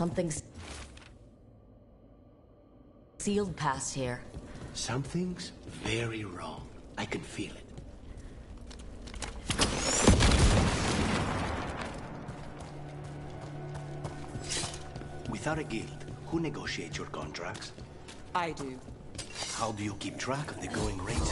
Something's sealed past here. Something's very wrong. I can feel it. Without a guild, who negotiates your contracts? I do. How do you keep track of the going rates?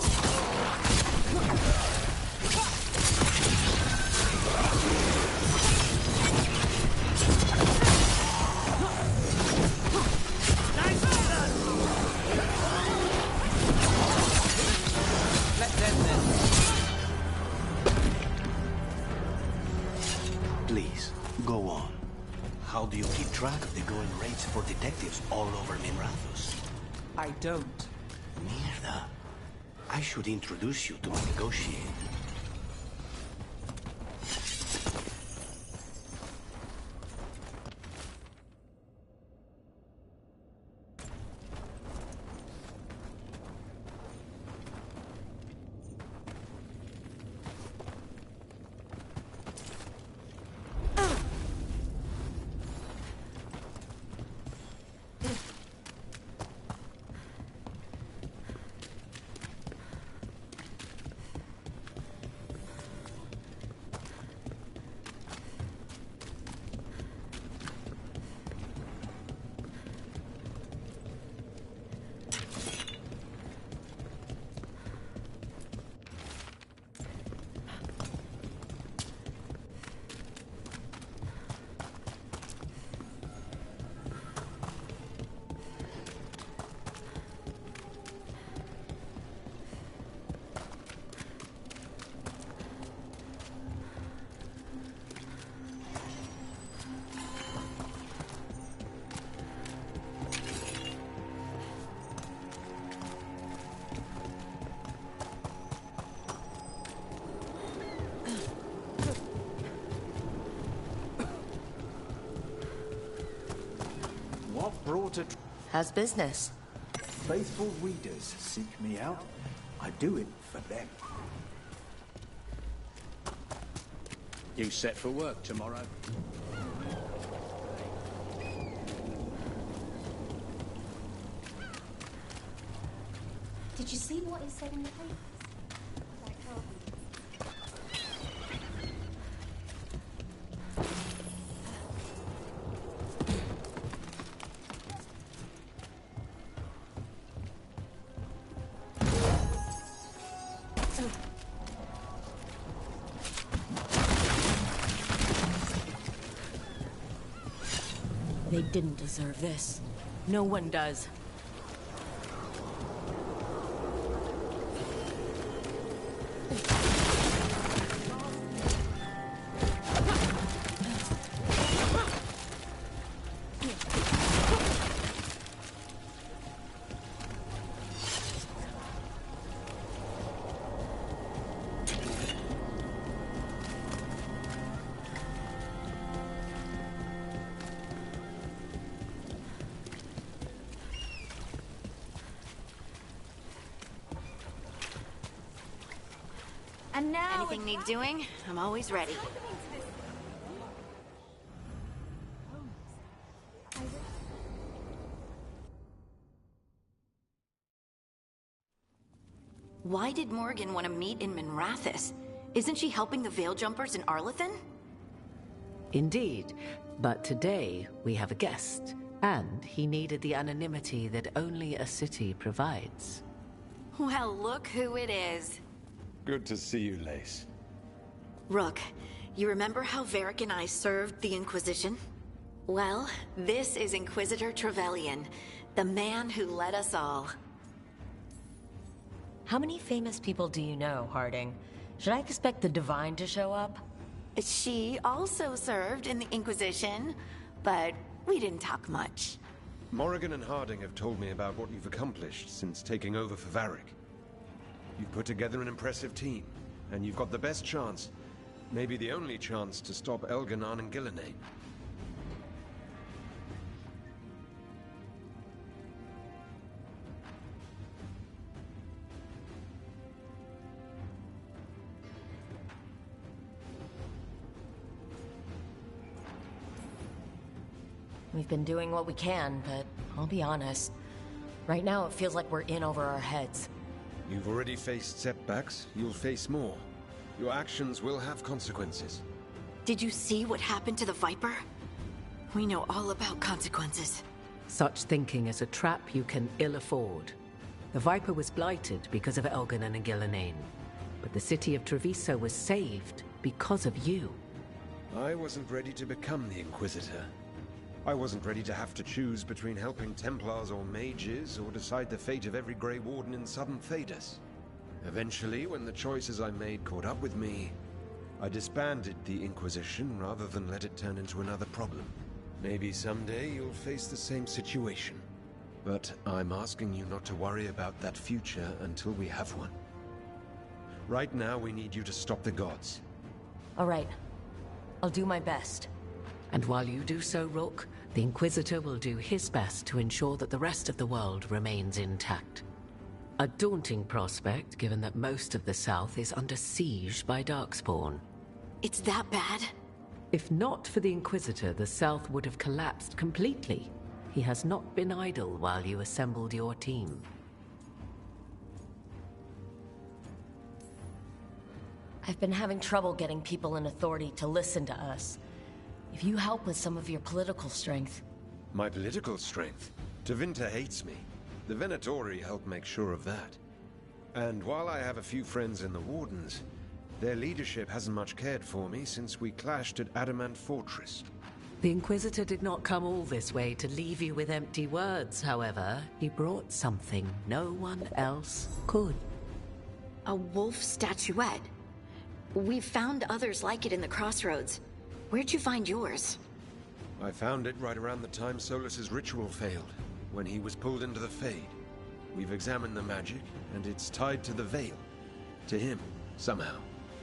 Please, go on. How do you keep track of the going rates for detectives all over Minrathous? I don't. Mierda. I should introduce you to my negotiator. What brought it? How's business? Faithful readers seek me out. I do it for them. You set for work tomorrow? Did you see what he said in the papers? Like how... They didn't deserve this. No one does. And now... Anything need doing? I'm always ready. Why did Morgan want to meet in Minrathous? Isn't she helping the Veil Jumpers in Arlathan? Indeed, but today we have a guest, and he needed the anonymity that only a city provides. Well, look who it is. Good to see you, Lace. Rook, you remember how Varric and I served the Inquisition? Well, this is Inquisitor Trevelyan, the man who led us all. How many famous people do you know, Harding? Should I expect the Divine to show up? She also served in the Inquisition, but we didn't talk much. Morrigan and Harding have told me about what you've accomplished since taking over for Varric. You've put together an impressive team, and you've got the best chance, maybe the only chance, to stop Elganon and Gillenane. We've been doing what we can, but I'll be honest. Right now, it feels like we're in over our heads. You've already faced setbacks. You'll face more. Your actions will have consequences. Did you see what happened to the Viper? We know all about consequences. Such thinking is a trap you can ill afford. The Viper was blighted because of Elgin and Gillenane, but the city of Treviso was saved because of you. I wasn't ready to become the Inquisitor. I wasn't ready to have to choose between helping Templars or mages, or decide the fate of every Grey Warden in southern Thedas. Eventually, when the choices I made caught up with me, I disbanded the Inquisition rather than let it turn into another problem. Maybe someday you'll face the same situation. But I'm asking you not to worry about that future until we have one. Right now, we need you to stop the gods. All right. I'll do my best. And while you do so, Rook, the Inquisitor will do his best to ensure that the rest of the world remains intact. A daunting prospect, given that most of the South is under siege by Darkspawn. It's that bad? If not for the Inquisitor, the South would have collapsed completely. He has not been idle while you assembled your team. I've been having trouble getting people in authority to listen to us. If you help with some of your political strength... My political strength? Tevinter hates me. The Venatori help make sure of that. And while I have a few friends in the Wardens, their leadership hasn't much cared for me since we clashed at Adamant Fortress. The Inquisitor did not come all this way to leave you with empty words, however. He brought something no one else could. A wolf statuette? We've found others like it in the crossroads. Where'd you find yours? I found it right around the time Solus's ritual failed, when he was pulled into the Fade. We've examined the magic, and it's tied to the Veil. To him, somehow.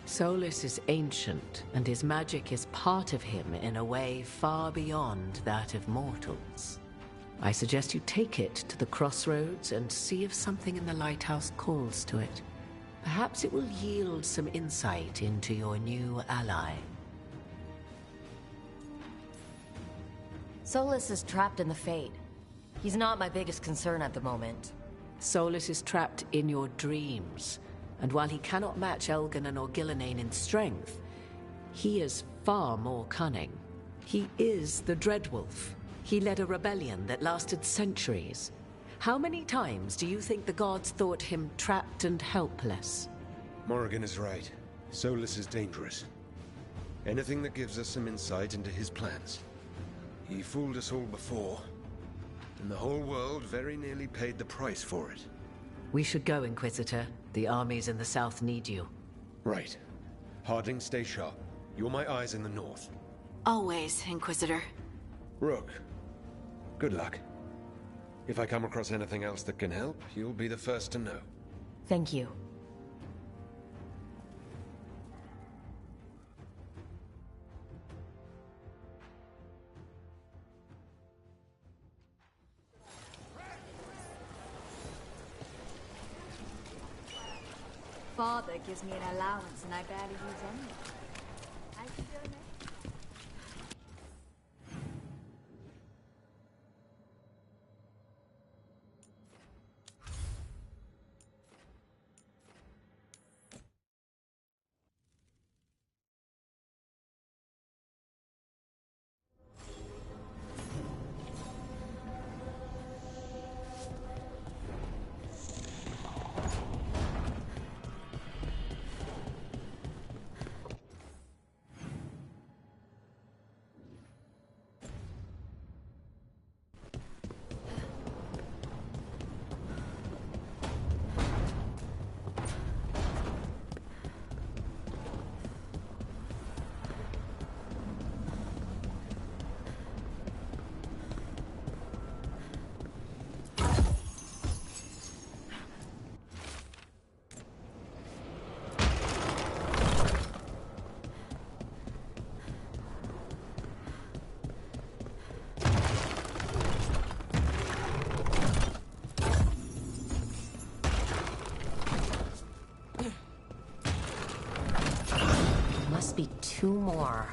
Solus is ancient, and his magic is part of him in a way far beyond that of mortals. I suggest you take it to the crossroads and see if something in the lighthouse calls to it. Perhaps it will yield some insight into your new ally. Solus is trapped in the Fade. He's not my biggest concern at the moment. Solus is trapped in your dreams, and while he cannot match Elgin or Gillenane in strength, he is far more cunning. He is the Dreadwolf. He led a rebellion that lasted centuries. How many times do you think the gods thought him trapped and helpless? Morrigan is right. Solus is dangerous. Anything that gives us some insight into his plans. He fooled us all before, and the whole world very nearly paid the price for it. We should go, Inquisitor. The armies in the south need you. Right. Harding, stay sharp. You're my eyes in the north. Always, Inquisitor. Rook, good luck. If I come across anything else that can help, you'll be the first to know. Thank you. Father gives me an allowance and I barely use any. I can donate. Must be two more.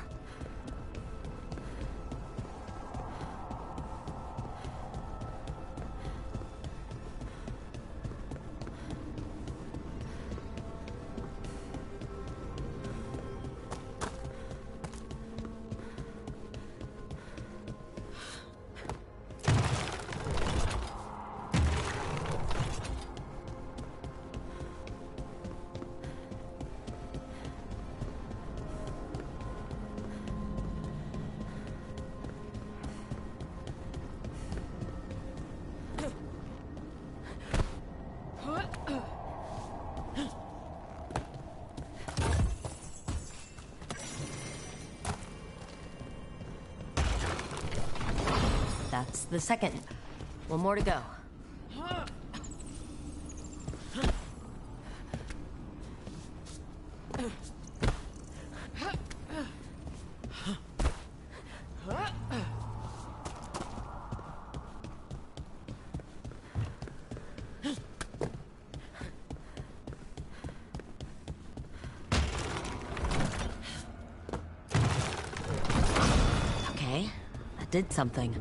That's the second. One more to go. Okay, that did something.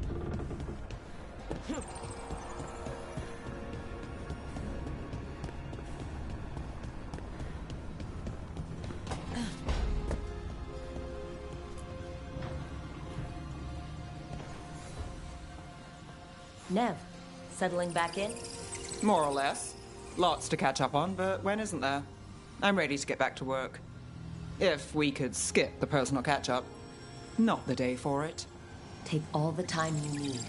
Nev, settling back in? More or less. Lots to catch up on, but when isn't there? I'm ready to get back to work. If we could skip the personal catch-up. Not the day for it. Take all the time you need.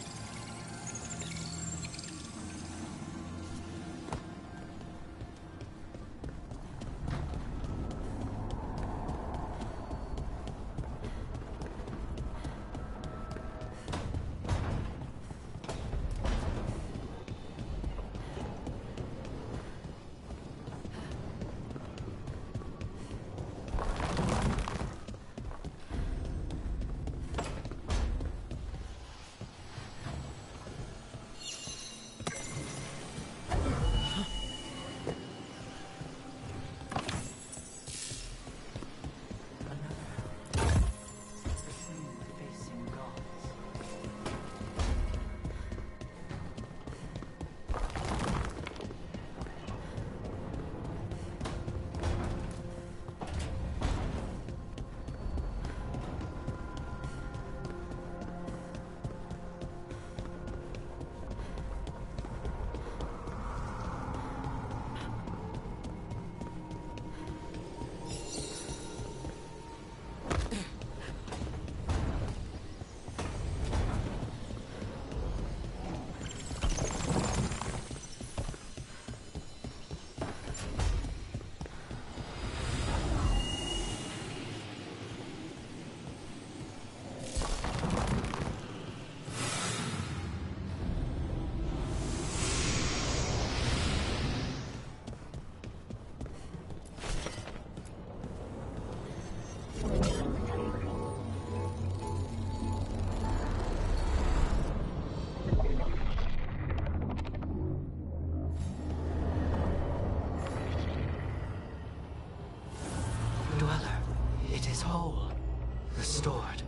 Dweller, it is whole, restored.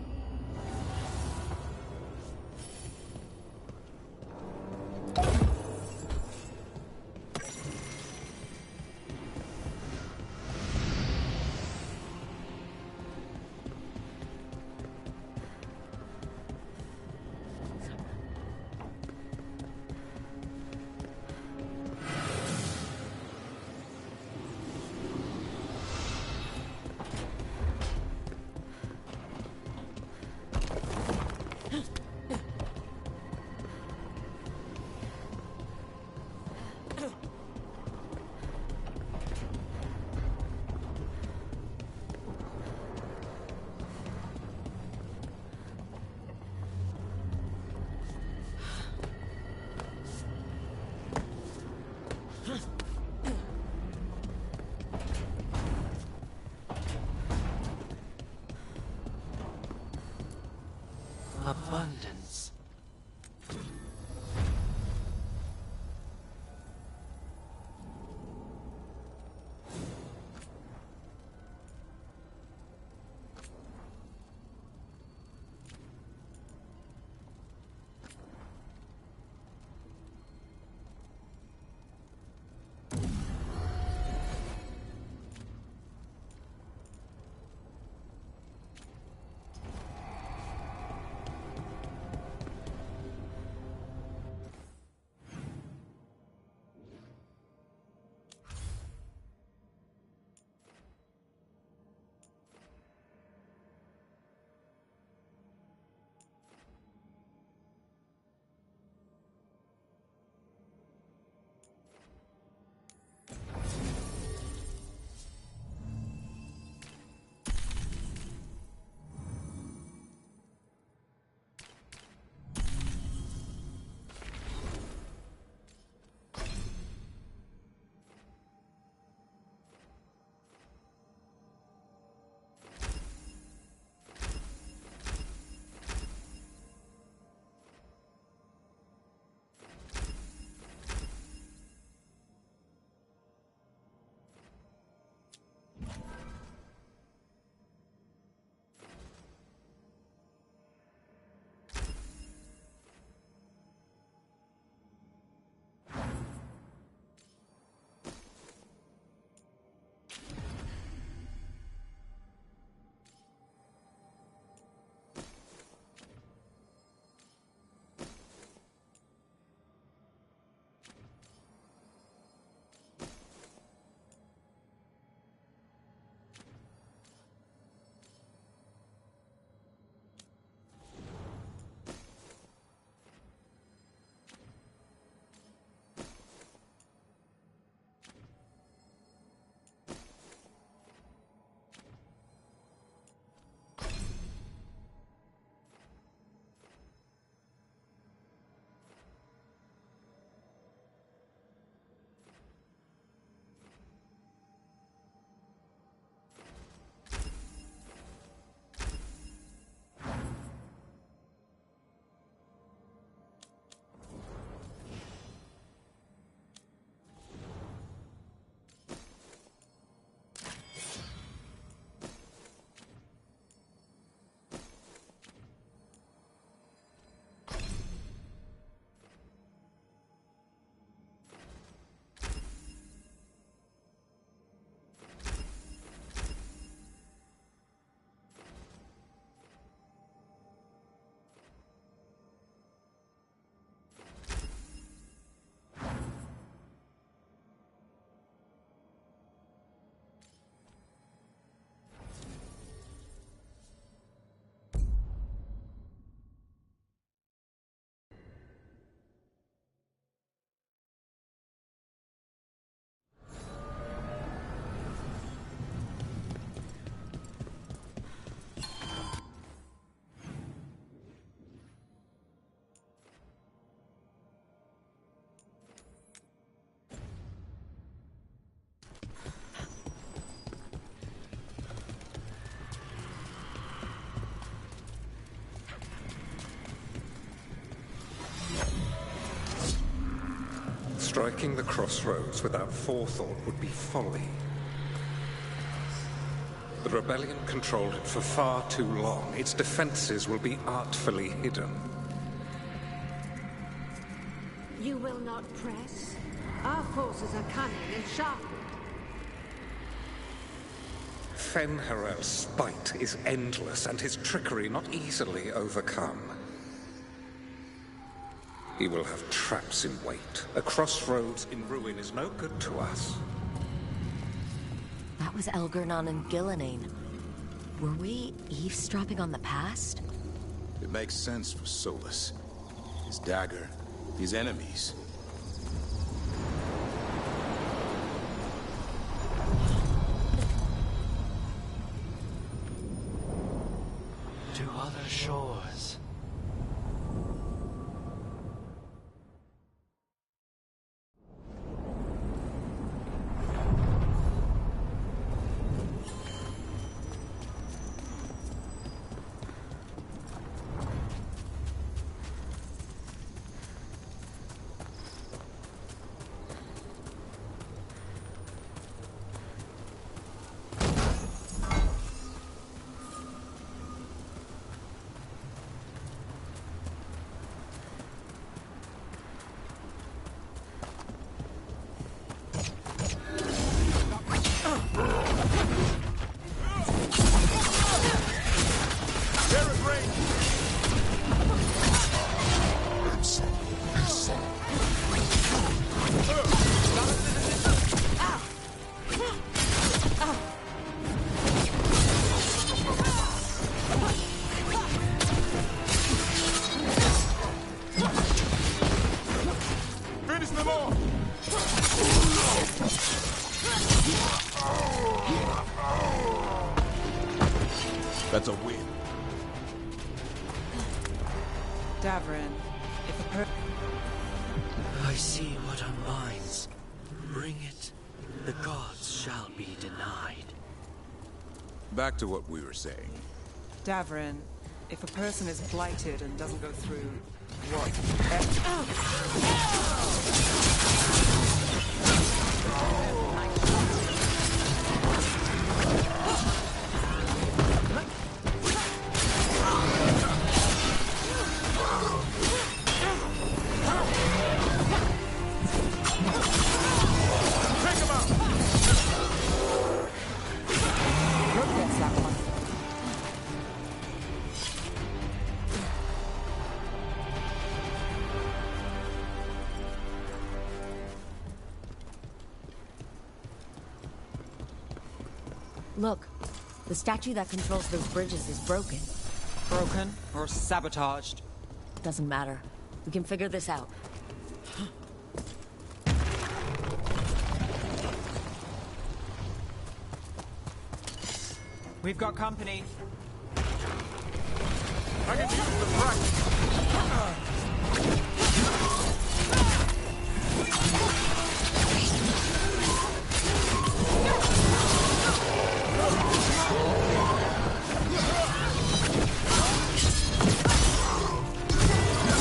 Abundance. Striking the crossroads without forethought would be folly. The rebellion controlled it for far too long. Its defenses will be artfully hidden. You will not press? Our forces are cunning and sharp. Fen'Harel's spite is endless, and his trickery not easily overcome. He will have traps in wait. A crossroads in ruin is no good to us. That was Elgernon and Gillenane. Were we eavesdropping on the past? It makes sense for Solus. His dagger, his enemies. To other shores. That's a win. Davrin, if a I see what unbinds. Bring it. The gods shall be denied. Back to what we were saying. Davrin, if a person is blighted and doesn't go through what? Look, the statue that controls those bridges is broken. Broken or sabotaged? Doesn't matter. We can figure this out. We've got company. I can use the practice.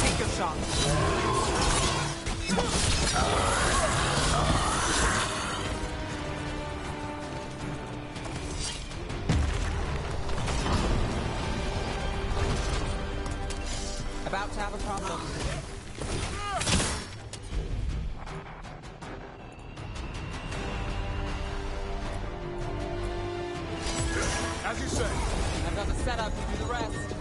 Take your shot. About to have a problem. As you say. I've got the setup to do the rest.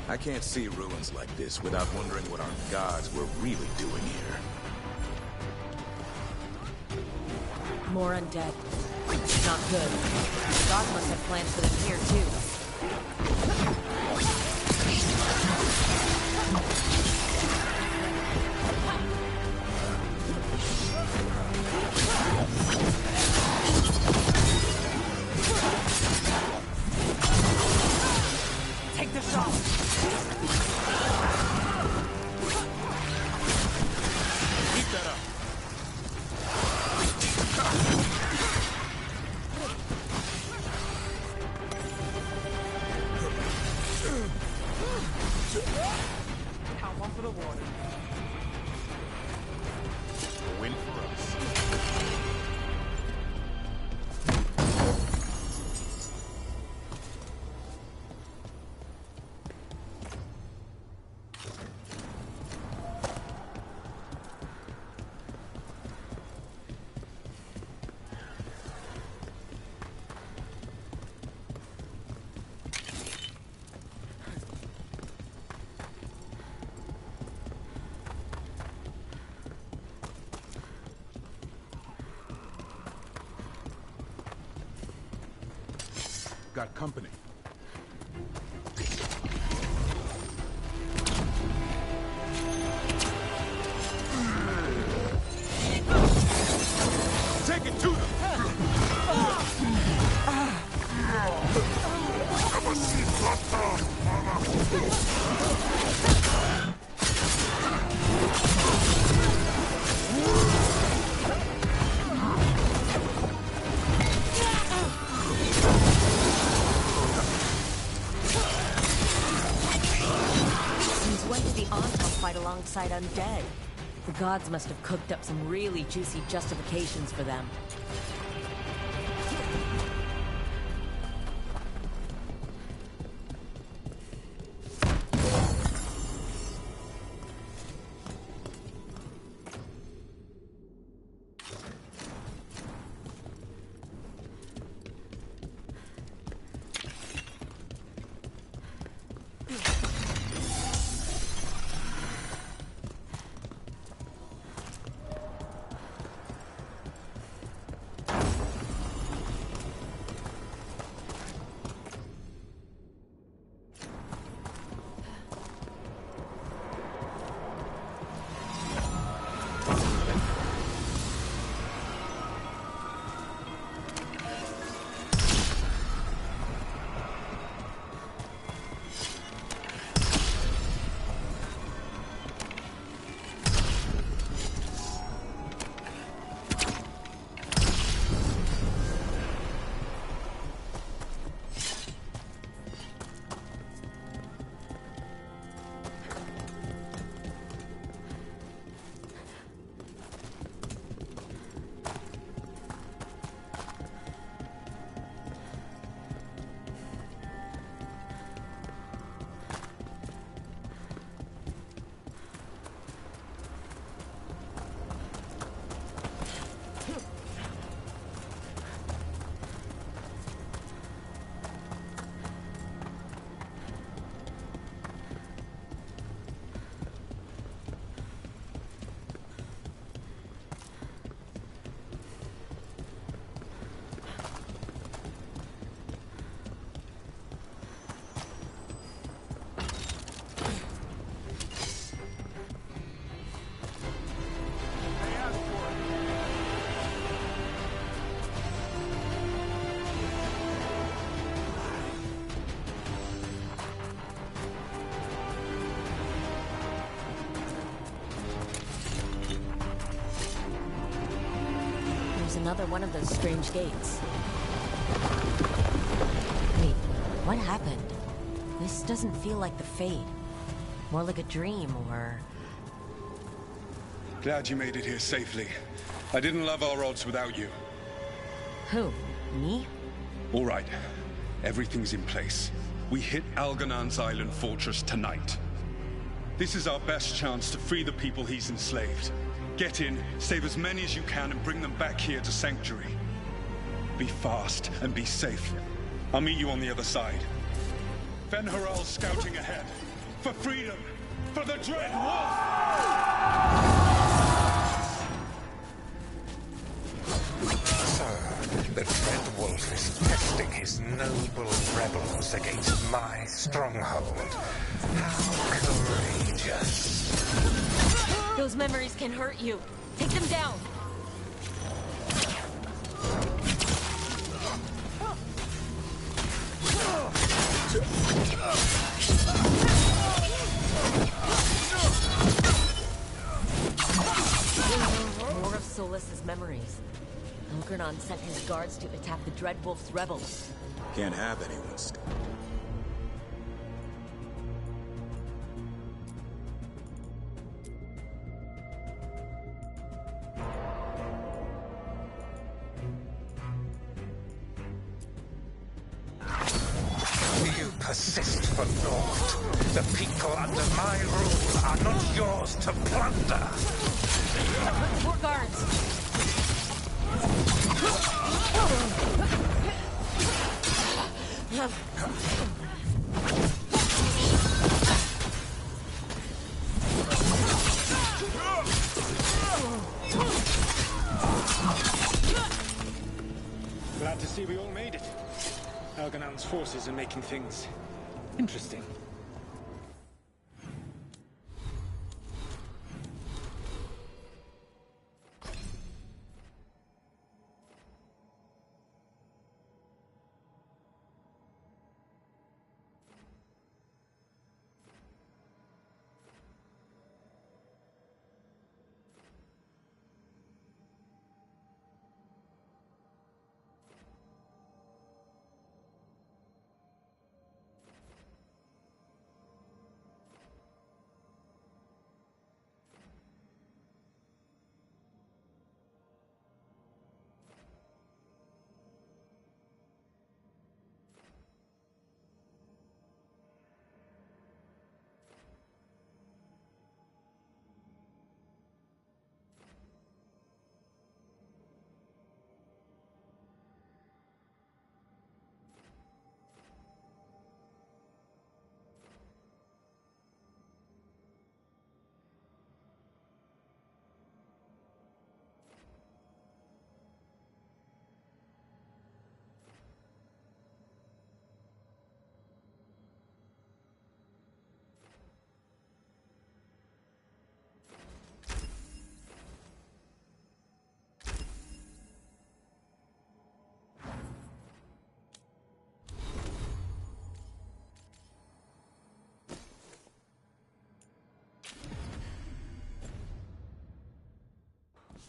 I can't see ruins like this without wondering what our gods were really doing here. More undead. Not good. God must have plans for them here, too. Take the Got company. Take it to them! Since when did the Antal fight alongside undead? The gods must have cooked up some really juicy justifications for them. Another one of those strange gates. Wait, what happened? This doesn't feel like the Fade. More like a dream, or... Glad you made it here safely. I didn't love our odds without you. Who? Me? All right. Everything's in place. We hit Algernon's island fortress tonight. This is our best chance to free the people he's enslaved. Get in, save as many as you can, and bring them back here to Sanctuary. Be fast and be safe. I'll meet you on the other side. Fen-Haral's scouting ahead. For freedom! For the Dread Wolf! So, the Dread Wolf is testing his noble rebels against my stronghold. How courageous. Those memories can hurt you. Take them down. More of Solas's memories. Algernon sent his guards to attack the Dreadwolf's rebels. Can't have anyone stop. Persist for naught. The people under my rule are not yours to plunder. More guards. Glad to see we all made it. Elganon's forces are making things interesting.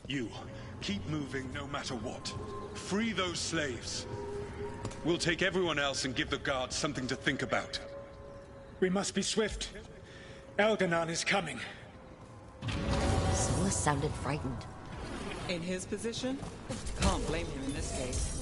You, keep moving no matter what. Free those slaves. We'll take everyone else and give the guards something to think about. We must be swift. Elganon is coming. Solus sounded frightened. In his position? Can't blame him in this case.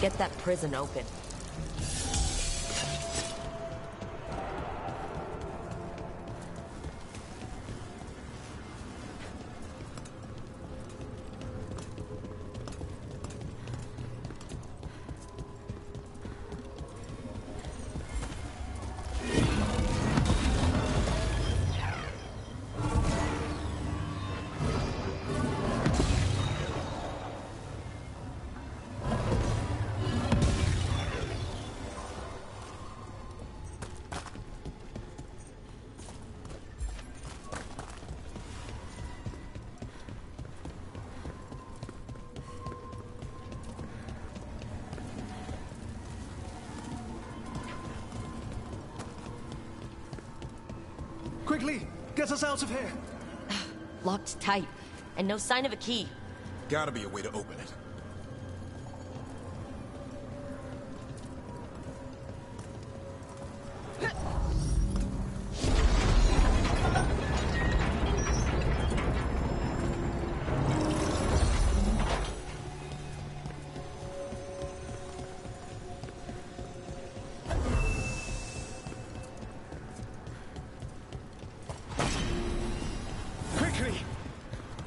Get that prison open. Quickly, get us out of here! Locked tight, and no sign of a key. Gotta be a way to open it.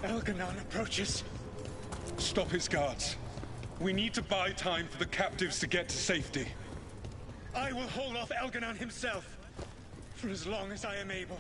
Elganon approaches. Stop his guards. We need to buy time for the captives to get to safety. I will hold off Elganon himself, for as long as I am able.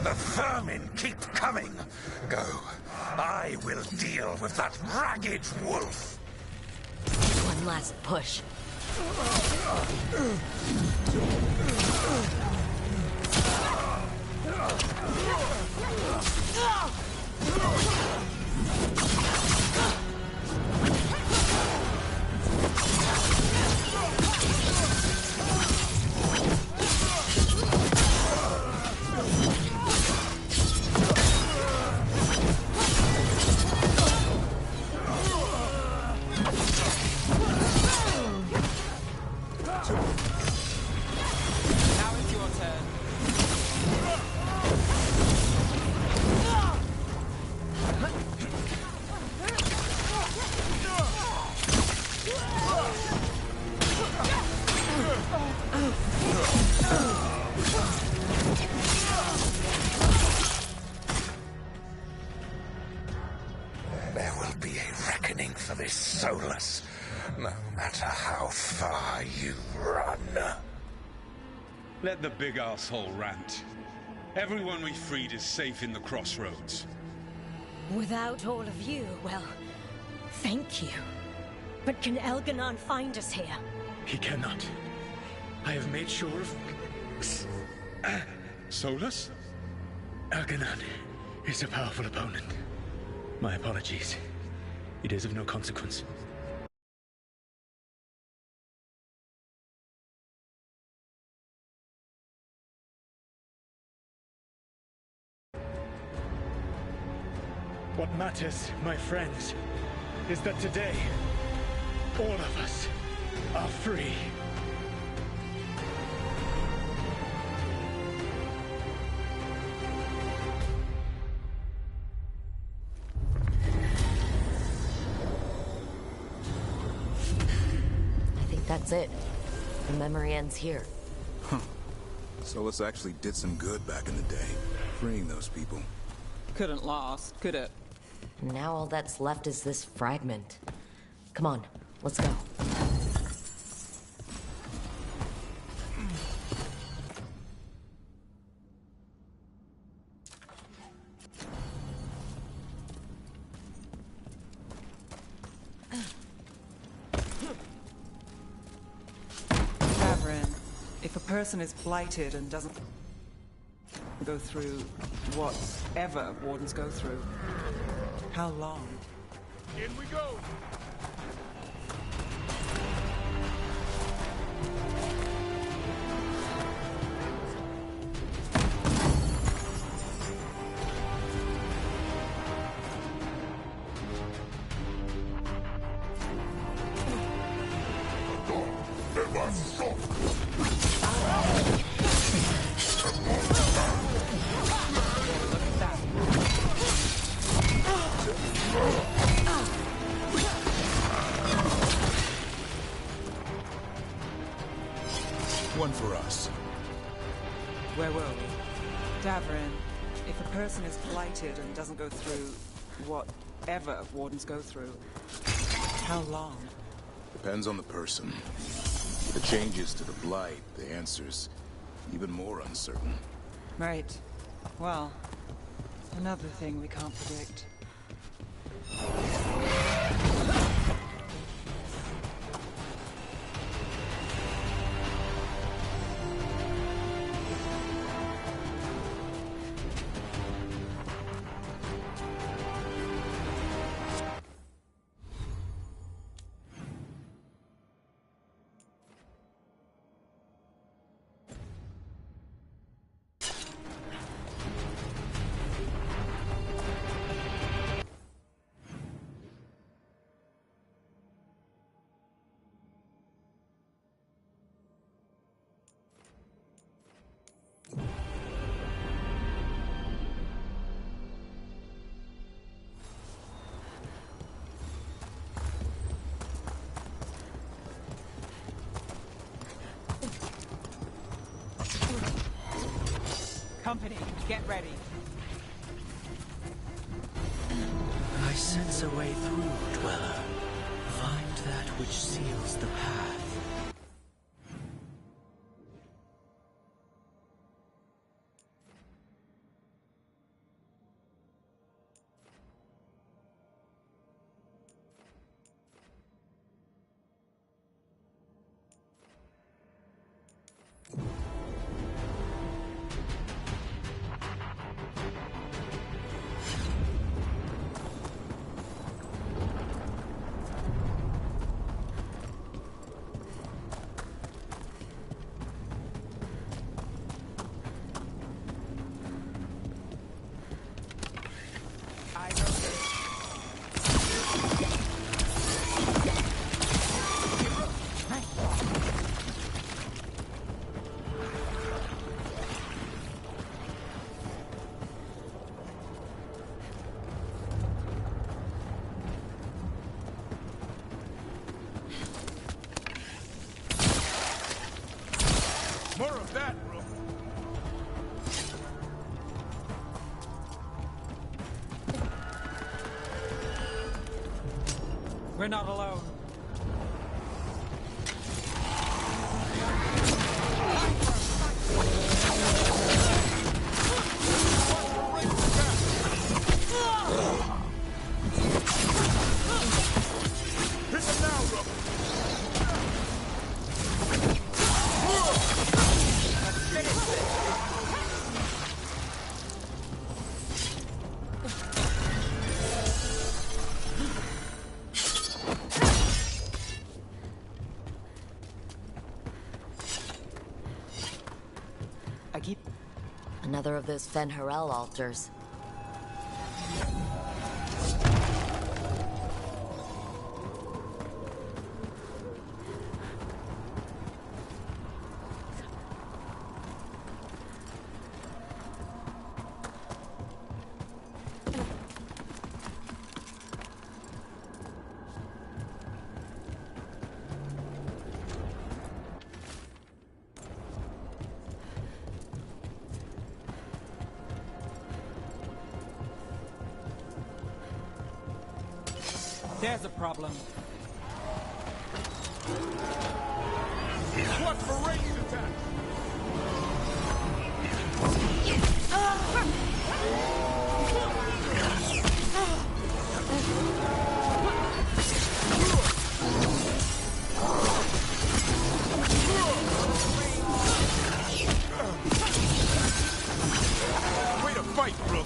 The vermin keep coming. Go. I will deal with that ragged wolf. One last push. There will be a reckoning for this Solus, no matter how far you run. Let the big asshole rant. Everyone we freed is safe in the crossroads. Without all of you, well, thank you. But can Elganon find us here? He cannot. I have made sure of... Solus? Elganon is a powerful opponent. My apologies. It is of no consequence. What matters, my friends, is that today, all of us are free. That's it. The memory ends here. Huh. Solus actually did some good back in the day, freeing those people. Couldn't last, could it? Now all that's left is this fragment. Come on, let's go. If a person is blighted and doesn't go through whatever wardens go through, how long? In we go! One for us. Where were we? Davrin, if a person is blighted and doesn't go through whatever wardens go through, how long? Depends on the person. The changes to the blight, the answer's even more uncertain. Right. Well, another thing we can't predict. Company, get ready. I sense a way through, Dweller. Find that which seals the path. We're not alone. Another of those Fen'Harel altars. There's a problem. What for range attack? Way to fight, bro.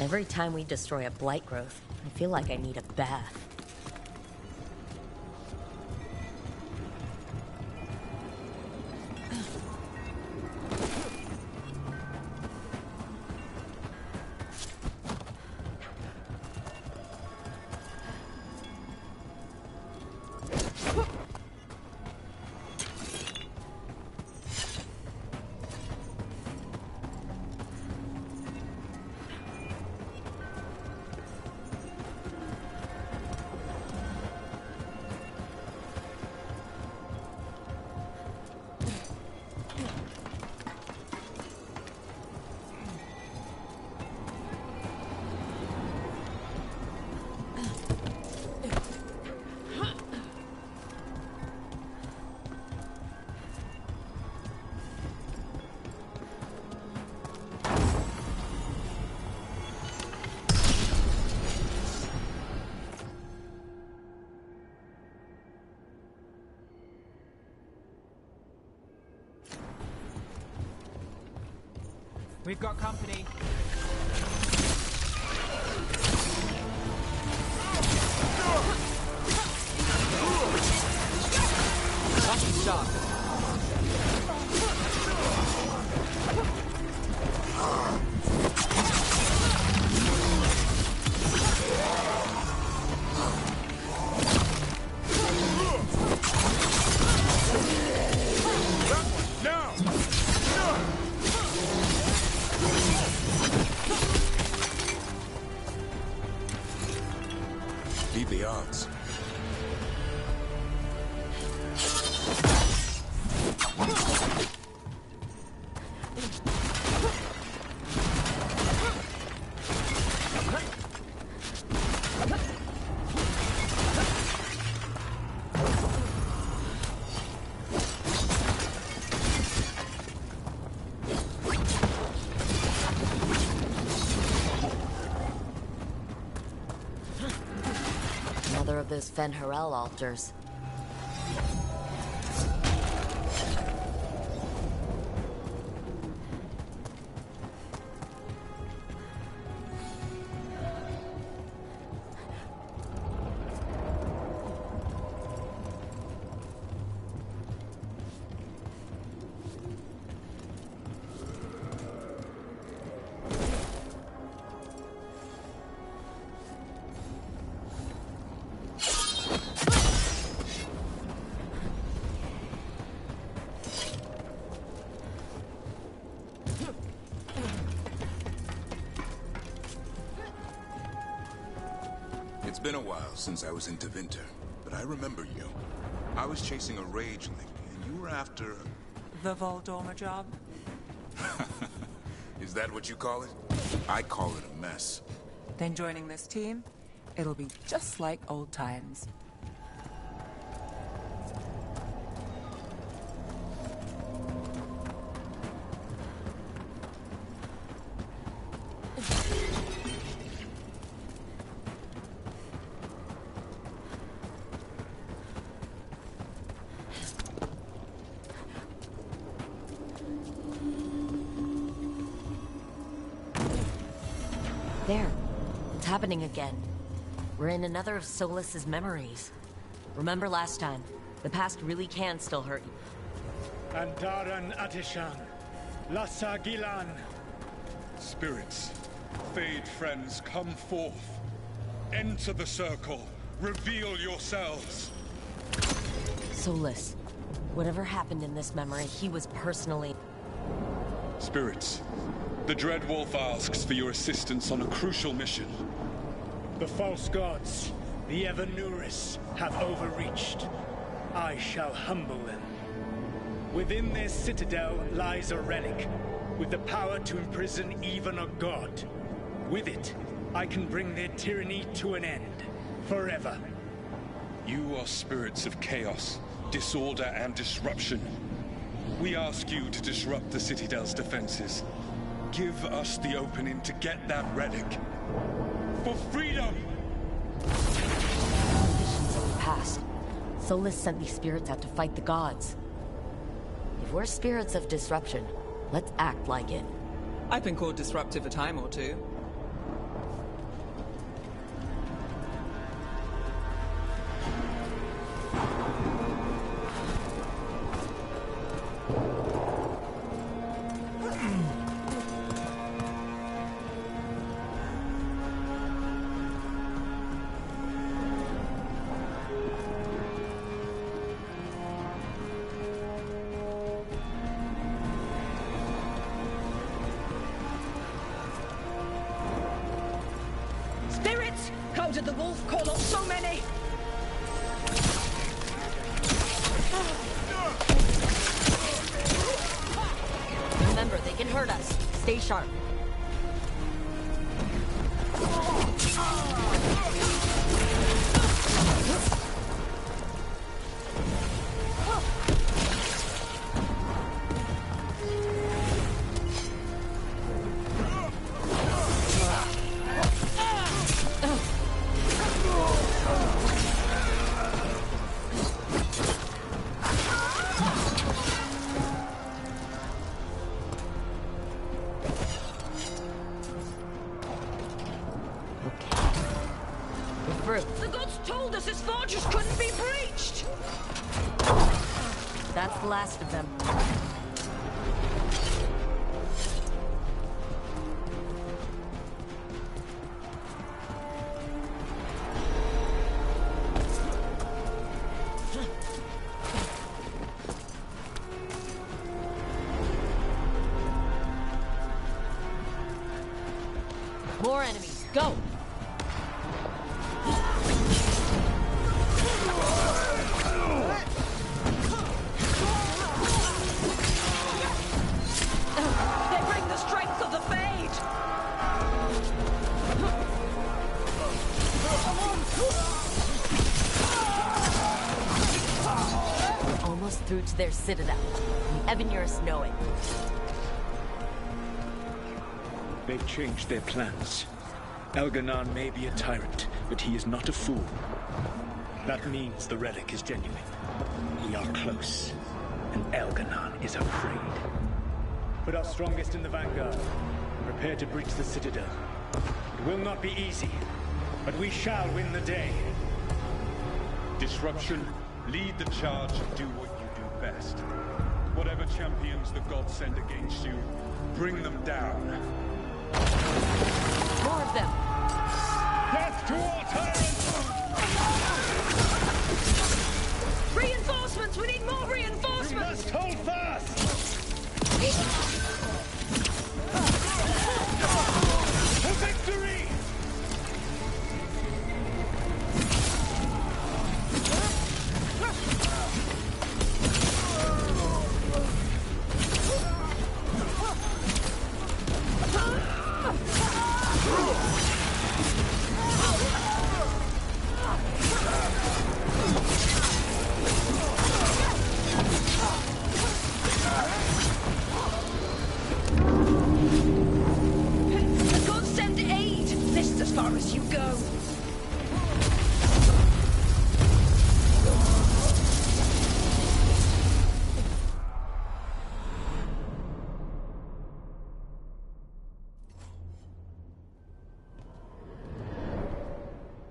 Every time we destroy a blight growth, I feel like I need a bath. We've got company. Beat the odds. Another of those Fen'Harel altars. It's been a while since I was in Tevinter, but I remember you. I was chasing a rageling, and you were after... The Voldorma job? Is that what you call it? I call it a mess. Then joining this team, it'll be just like old times. There. It's happening again. We're in another of Solas's memories. Remember last time? The past really can still hurt you. Andaran Atishan. Lassa Gilan. Spirits, Fade friends, come forth. Enter the circle. Reveal yourselves. Solas. Whatever happened in this memory, he was personally... Spirits, the Dread Wolf asks for your assistance on a crucial mission. The false gods, the Evanuris, have overreached. I shall humble them. Within their citadel lies a relic, with the power to imprison even a god. With it, I can bring their tyranny to an end, forever. You are spirits of chaos, disorder, and disruption. We ask you to disrupt the Citadel's defenses. Give us the opening to get that relic. For freedom! Conditions of the past. Solas sent these spirits out to fight the gods. If we're spirits of disruption, let's act like it. I've been called disruptive a time or two. Spirits! How did the wolf call up so many? Remember, they can hurt us. Stay sharp. The gods told us his fortress couldn't be breached! That's the last of them. More enemies, go! We're almost through to their citadel. The Evanurus know it. They've changed their plans. Elganon may be a tyrant, but he is not a fool. That means the relic is genuine. We are close, and Elganon is afraid. Put our strongest in the vanguard. Prepare to breach the citadel. It will not be easy, but we shall win the day. Disruption, lead the charge and do what you do best. Whatever champions the gods send against you, bring them down. More of them! Death to all tyrants! Reinforcements! We need more reinforcements! We must hold fast! For victory!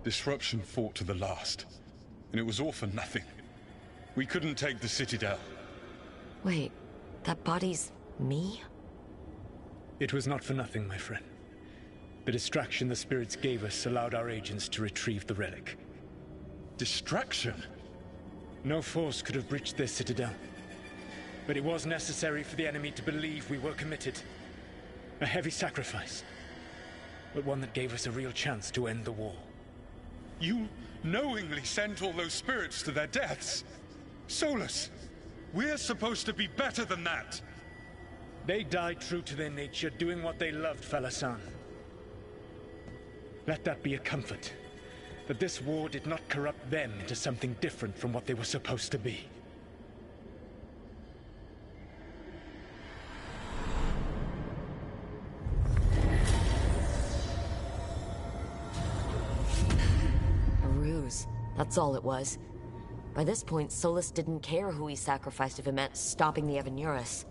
Disruption fought to the last, and it was all for nothing. We couldn't take the Citadel. Wait, that body's me? It was not for nothing, my friend. The distraction the spirits gave us allowed our agents to retrieve the relic. Distraction? No force could have breached their citadel. But it was necessary for the enemy to believe we were committed. A heavy sacrifice, but one that gave us a real chance to end the war. You knowingly sent all those spirits to their deaths. Solus, we're supposed to be better than that. They died true to their nature, doing what they loved, Falasan. Let that be a comfort, that this war did not corrupt them into something different from what they were supposed to be. A ruse. That's all it was. By this point, Solus didn't care who he sacrificed if it meant stopping the Evanurus.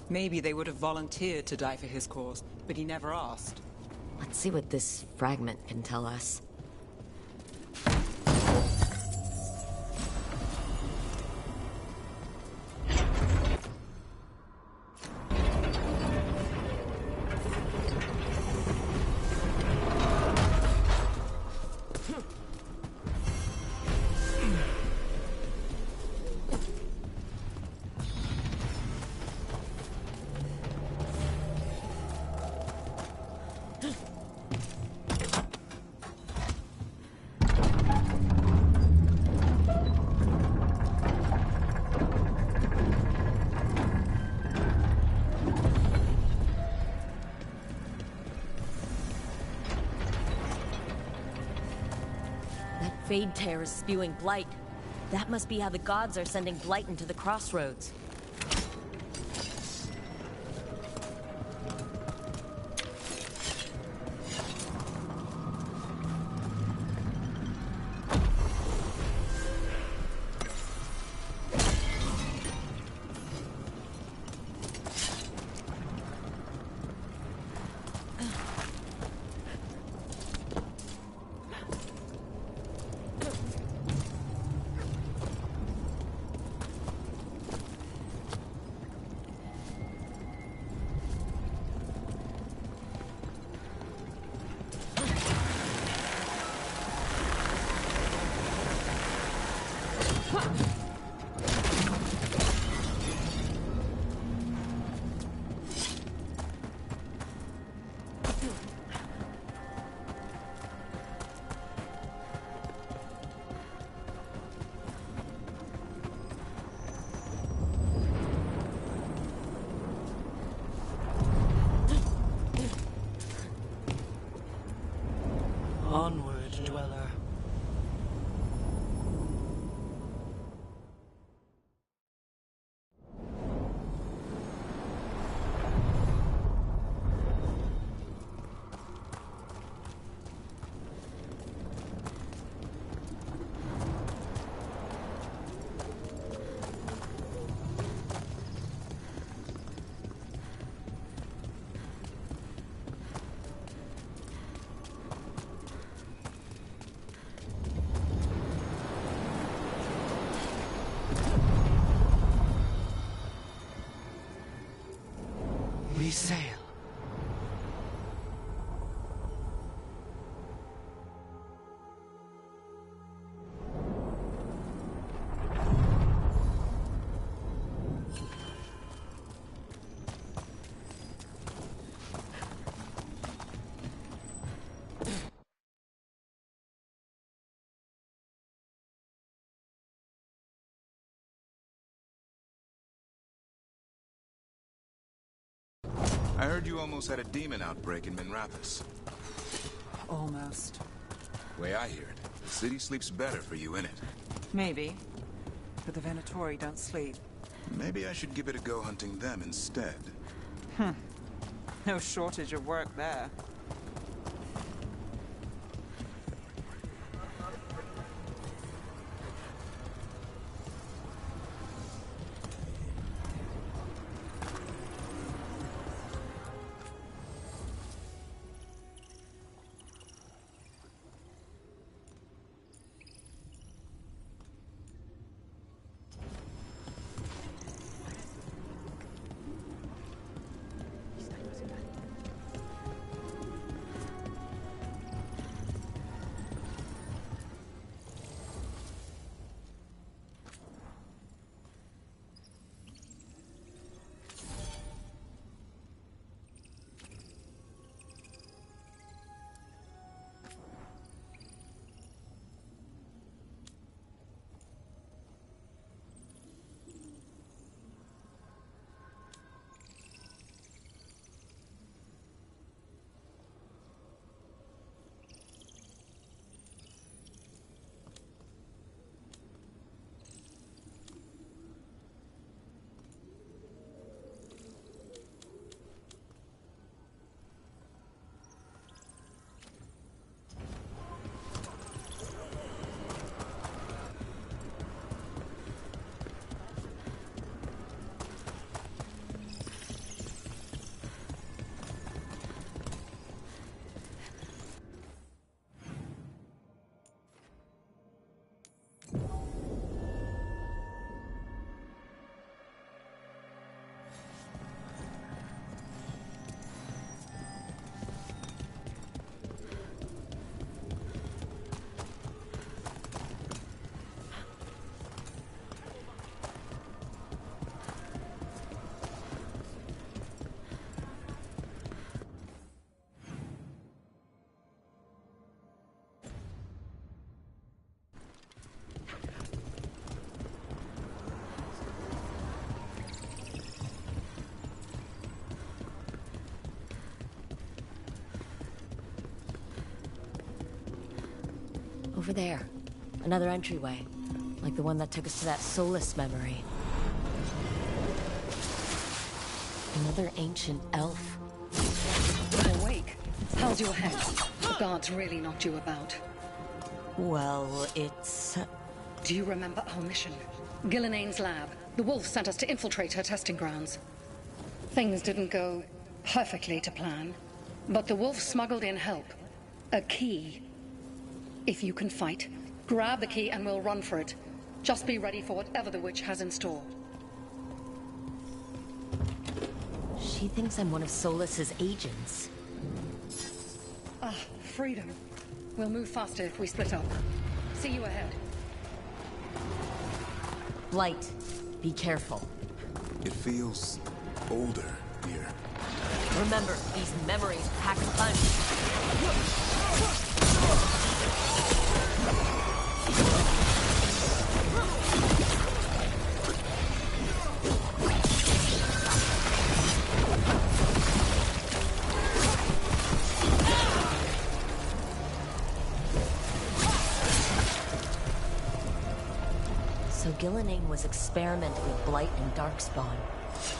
Maybe they would have volunteered to die for his cause, but he never asked. Let's see what this fragment can tell us. Fade Tear is spewing blight. That must be how the gods are sending blight into the crossroads. Onward, dweller. sail. I heard you almost had a demon outbreak in Minrathous. Almost. Way I hear it, the city sleeps better for you in it. Maybe. But the Venatori don't sleep. Maybe I should give it a go hunting them instead. No shortage of work there. Over there. Another entryway. Like the one that took us to that Solus memory. Another ancient elf. Awake. How's your head? The guards really knocked you about. Well, it's... Do you remember our mission? Gillenane's lab. The wolf sent us to infiltrate her testing grounds. Things didn't go perfectly to plan, but the wolf smuggled in help. A key. If you can fight, grab the key and we'll run for it. Just be ready for whatever the witch has in store. She thinks I'm one of Solus's agents. Ah, freedom. We'll move faster if we split up. See you ahead. Light, be careful. It feels older here. Remember, these memories pack a punch. So Gillenane was experimenting with Blight and Darkspawn.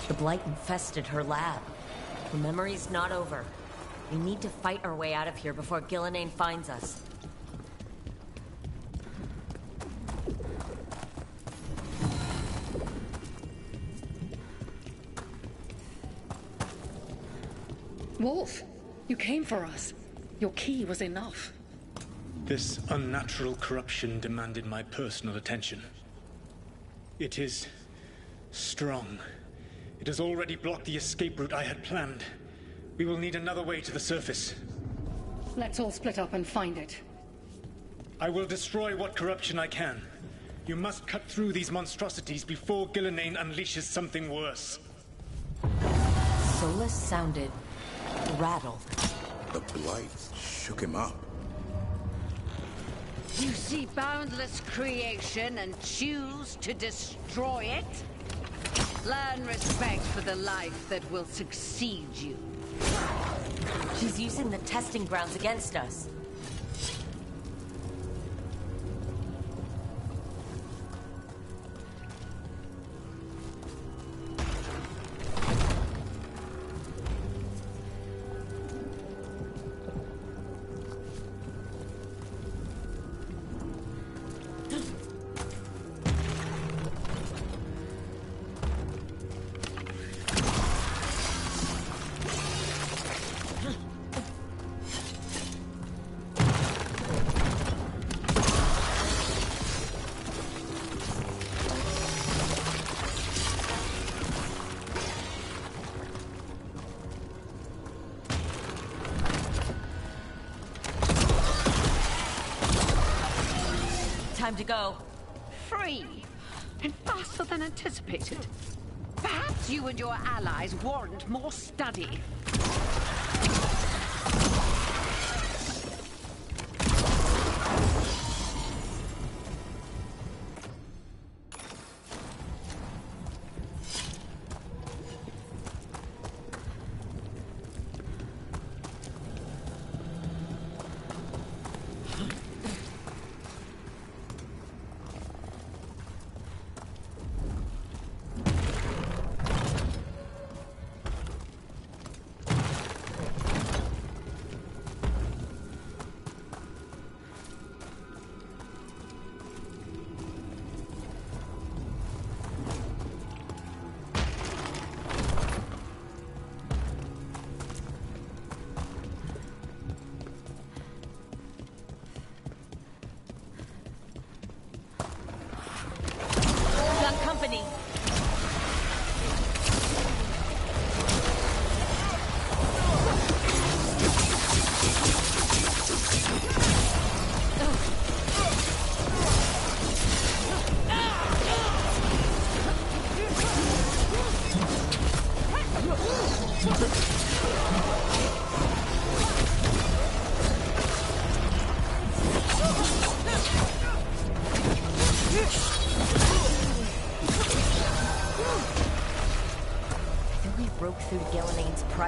The Blight infested her lab. The memory's not over. We need to fight our way out of here before Gillenane finds us. Wolf, you came for us. Your key was enough. This unnatural corruption demanded my personal attention. It is strong. It has already blocked the escape route I had planned. We will need another way to the surface. Let's all split up and find it. I will destroy what corruption I can. You must cut through these monstrosities before Gillenane unleashes something worse. Solus sounded rattled. The Blight shook him up. You see boundless creation and choose to destroy it? Learn respect for the life that will succeed you. She's using the testing grounds against us. Time to go. Free! And faster than anticipated. Perhaps you and your allies warrant more study.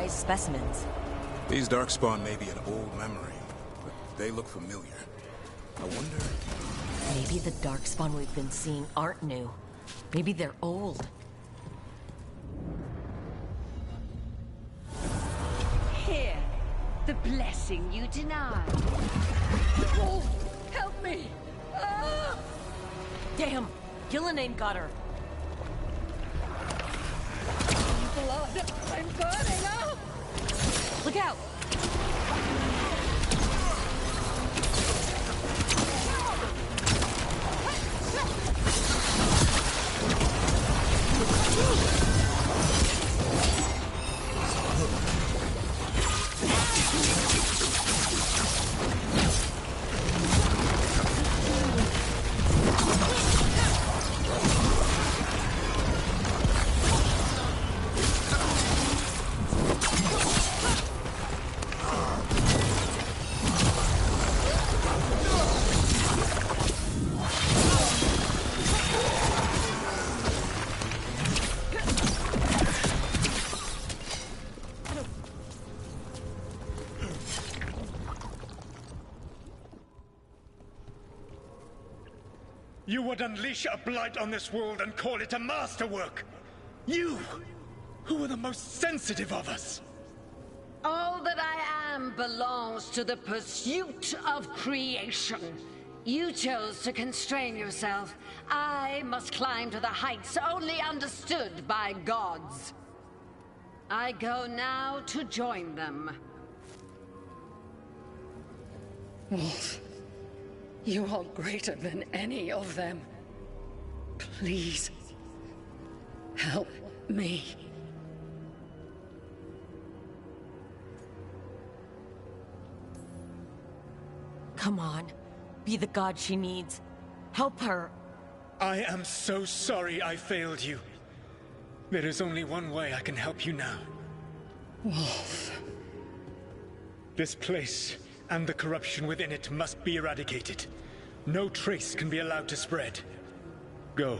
Specimens. These Darkspawn may be an old memory, but they look familiar. I wonder... Maybe the Darkspawn we've been seeing aren't new. Maybe they're old. Here, the blessing you denied. Oh, help me! Ah! Damn! Gillenane got her! Blood! I'm burning up! Look out! You would unleash a blight on this world and call it a masterwork! You, who are the most sensitive of us! All that I am belongs to the pursuit of creation. You chose to constrain yourself. I must climb to the heights only understood by gods. I go now to join them. Wolf, you are greater than any of them. Please, help me. Come on. Be the god she needs. Help her. I am so sorry I failed you. There is only one way I can help you now. Wolf. This place and the corruption within it must be eradicated. No trace can be allowed to spread. Go.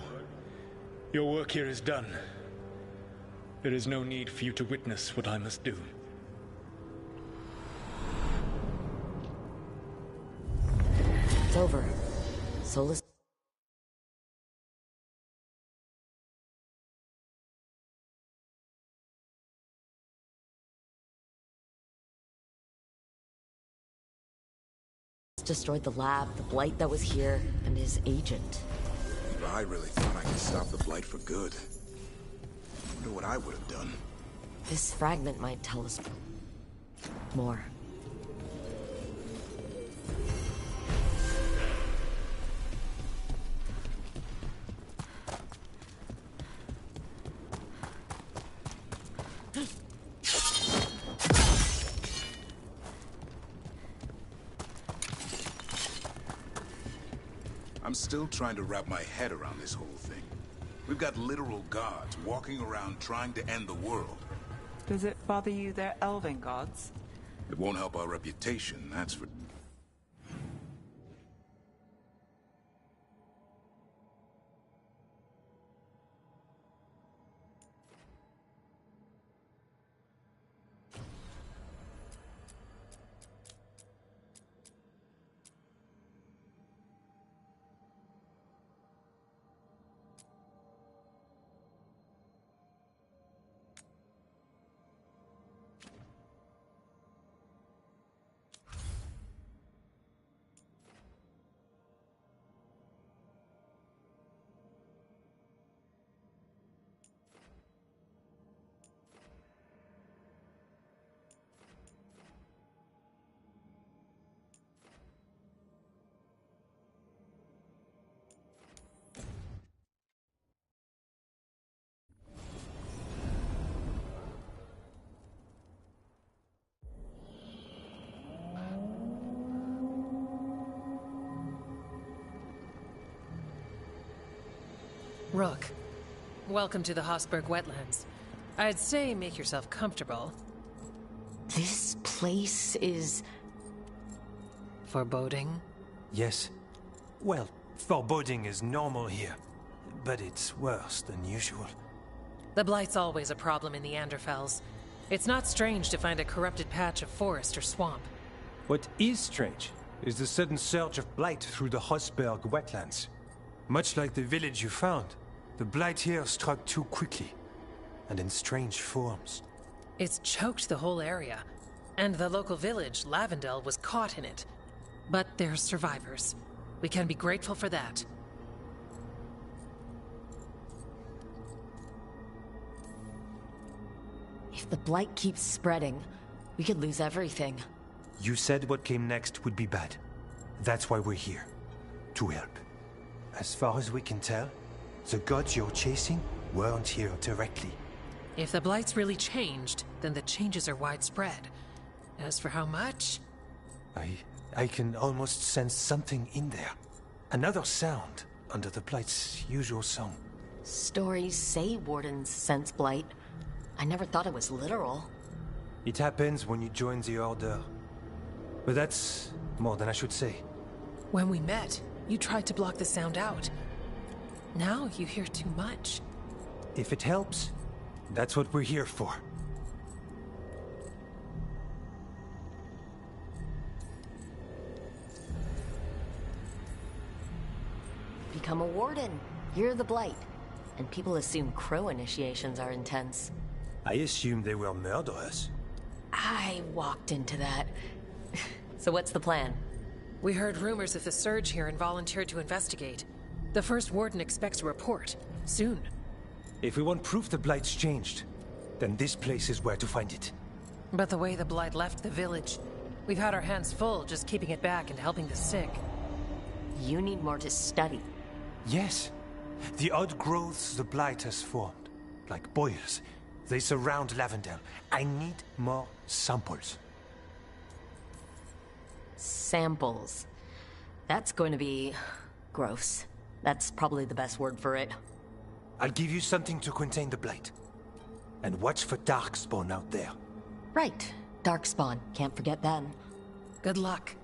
Your work here is done. There is no need for you to witness what I must do. It's over. Solus. Destroyed the lab, the Blight that was here, and his agent. I really thought I could stop the Blight for good. I wonder what I would have done. This fragment might tell us more. I'm still trying to wrap my head around this whole thing. We've got literal gods walking around trying to end the world. Does it bother you they're elven gods? It won't help our reputation, that's for... Rook, welcome to the Hossberg Wetlands. I'd say make yourself comfortable. This place is... foreboding? Yes. Well, foreboding is normal here, but it's worse than usual. The Blight's always a problem in the Anderfels. It's not strange to find a corrupted patch of forest or swamp. What is strange is the sudden surge of blight through the Hossberg Wetlands. Much like the village you found, the blight here struck too quickly, and in strange forms. It's choked the whole area, and the local village, Lavendel, was caught in it. But they're survivors. We can be grateful for that. If the Blight keeps spreading, we could lose everything. You said what came next would be bad. That's why we're here. To help. As far as we can tell, the gods you're chasing weren't here directly. If the Blight's really changed, then the changes are widespread. As for how much... I can almost sense something in there. Another sound under the Blight's usual song. Stories say wardens sense Blight. I never thought it was literal. It happens when you join the Order. But that's more than I should say. When we met, you tried to block the sound out. Now you hear too much. If it helps, that's what we're here for. Become a warden. You're the Blight. And people assume crow initiations are intense. I assume they were murderers. I walked into that. So what's the plan? We heard rumors of the surge here and volunteered to investigate. The first warden expects a report. Soon. If we want proof the Blight's changed, then this place is where to find it. But the way the Blight left the village, we've had our hands full just keeping it back and helping the sick. You need more to study. Yes. The odd growths the Blight has formed, like boils, they surround Lavendel. I need more samples. Samples. That's going to be... gross. That's probably the best word for it. I'll give you something to contain the blight. And watch for darkspawn out there. Right. Darkspawn. Can't forget them. Good luck.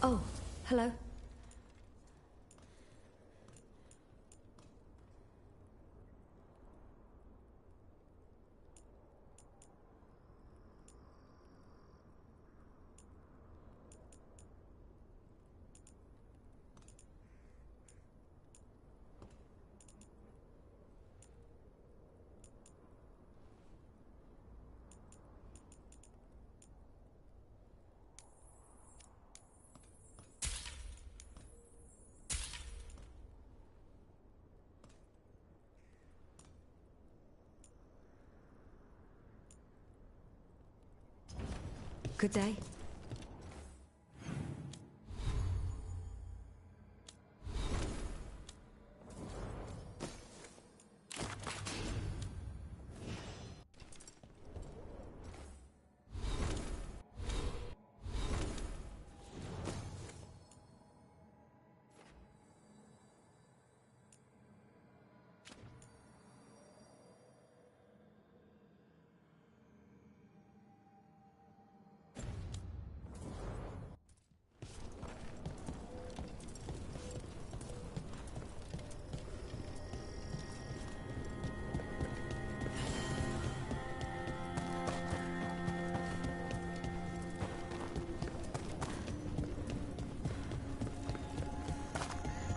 Oh, hello. Good day.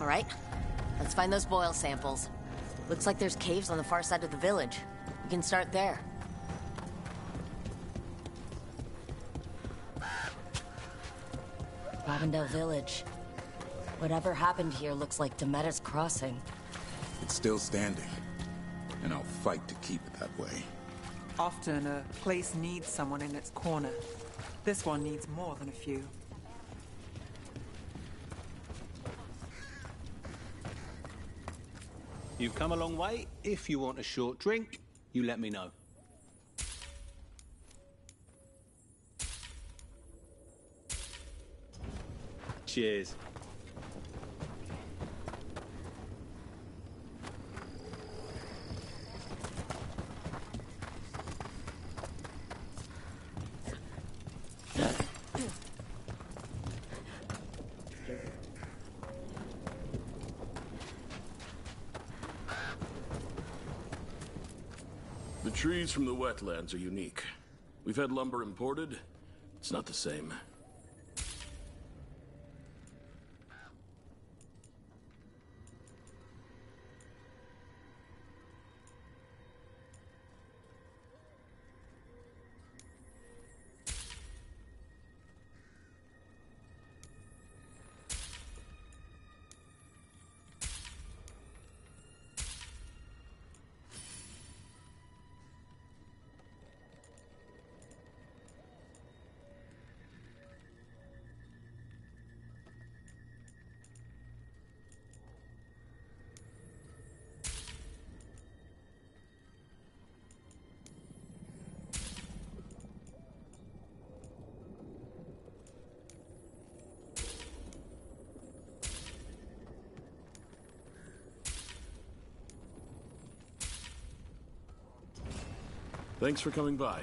All right, let's find those boil samples. Looks like there's caves on the far side of the village. We can start there. Lavendale Village. Whatever happened here looks like Demetta's Crossing. It's still standing, and I'll fight to keep it that way. Often a place needs someone in its corner. This one needs more than a few. You've come a long way. If you want a short drink, you let me know. Cheers. The trees from the wetlands are unique. We've had lumber imported. It's not the same. Thanks for coming by.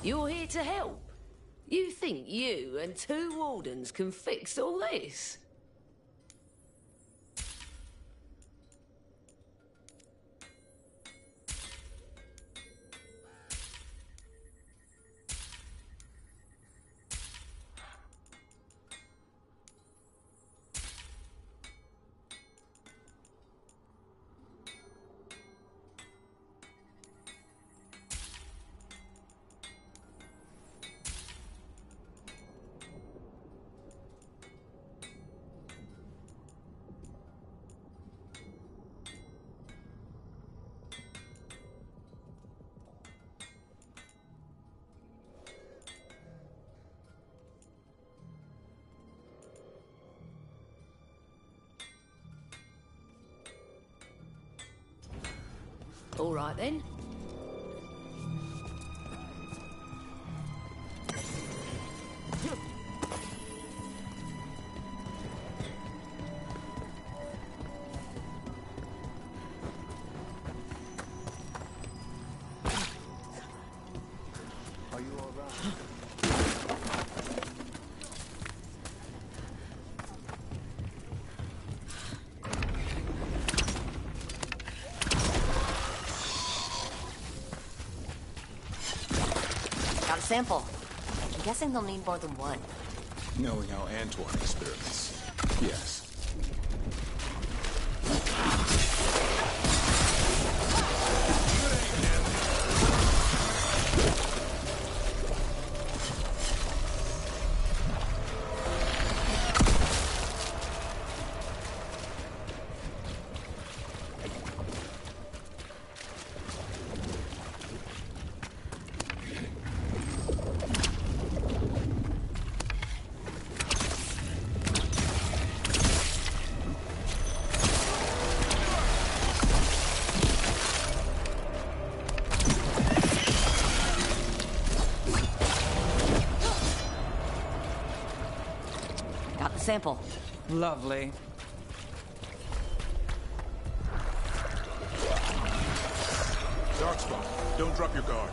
You're here to help? You think you and two wardens can fix all this? All right then. Are you all right? Got a sample. I'm guessing they'll need more than one. Knowing how Antoine experiments. Yes. Got the sample. Lovely. Darkspawn, don't drop your guard.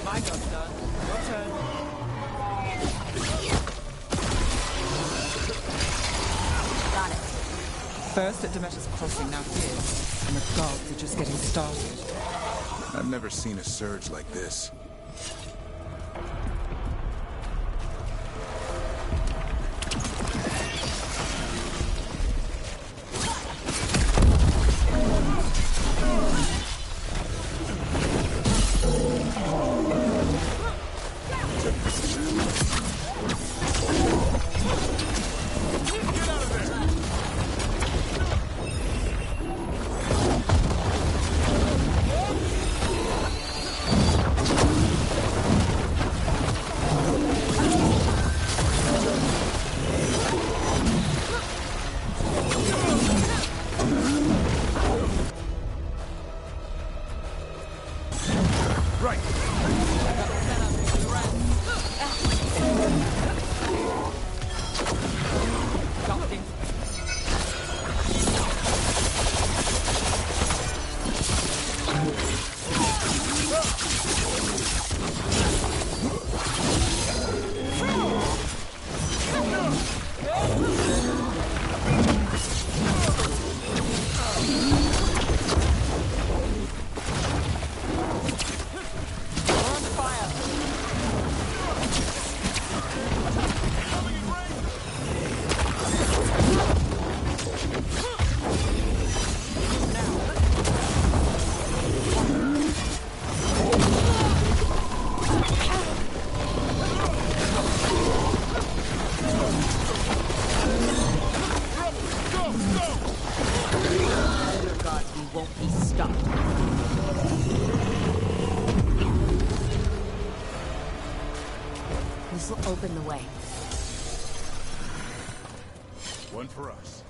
My job's done. Your turn. Got it. First at Demeter's Crossing, now here. And the guards are just getting started. I've never seen a surge like this. Won't be stopped. This will open the way. One for us.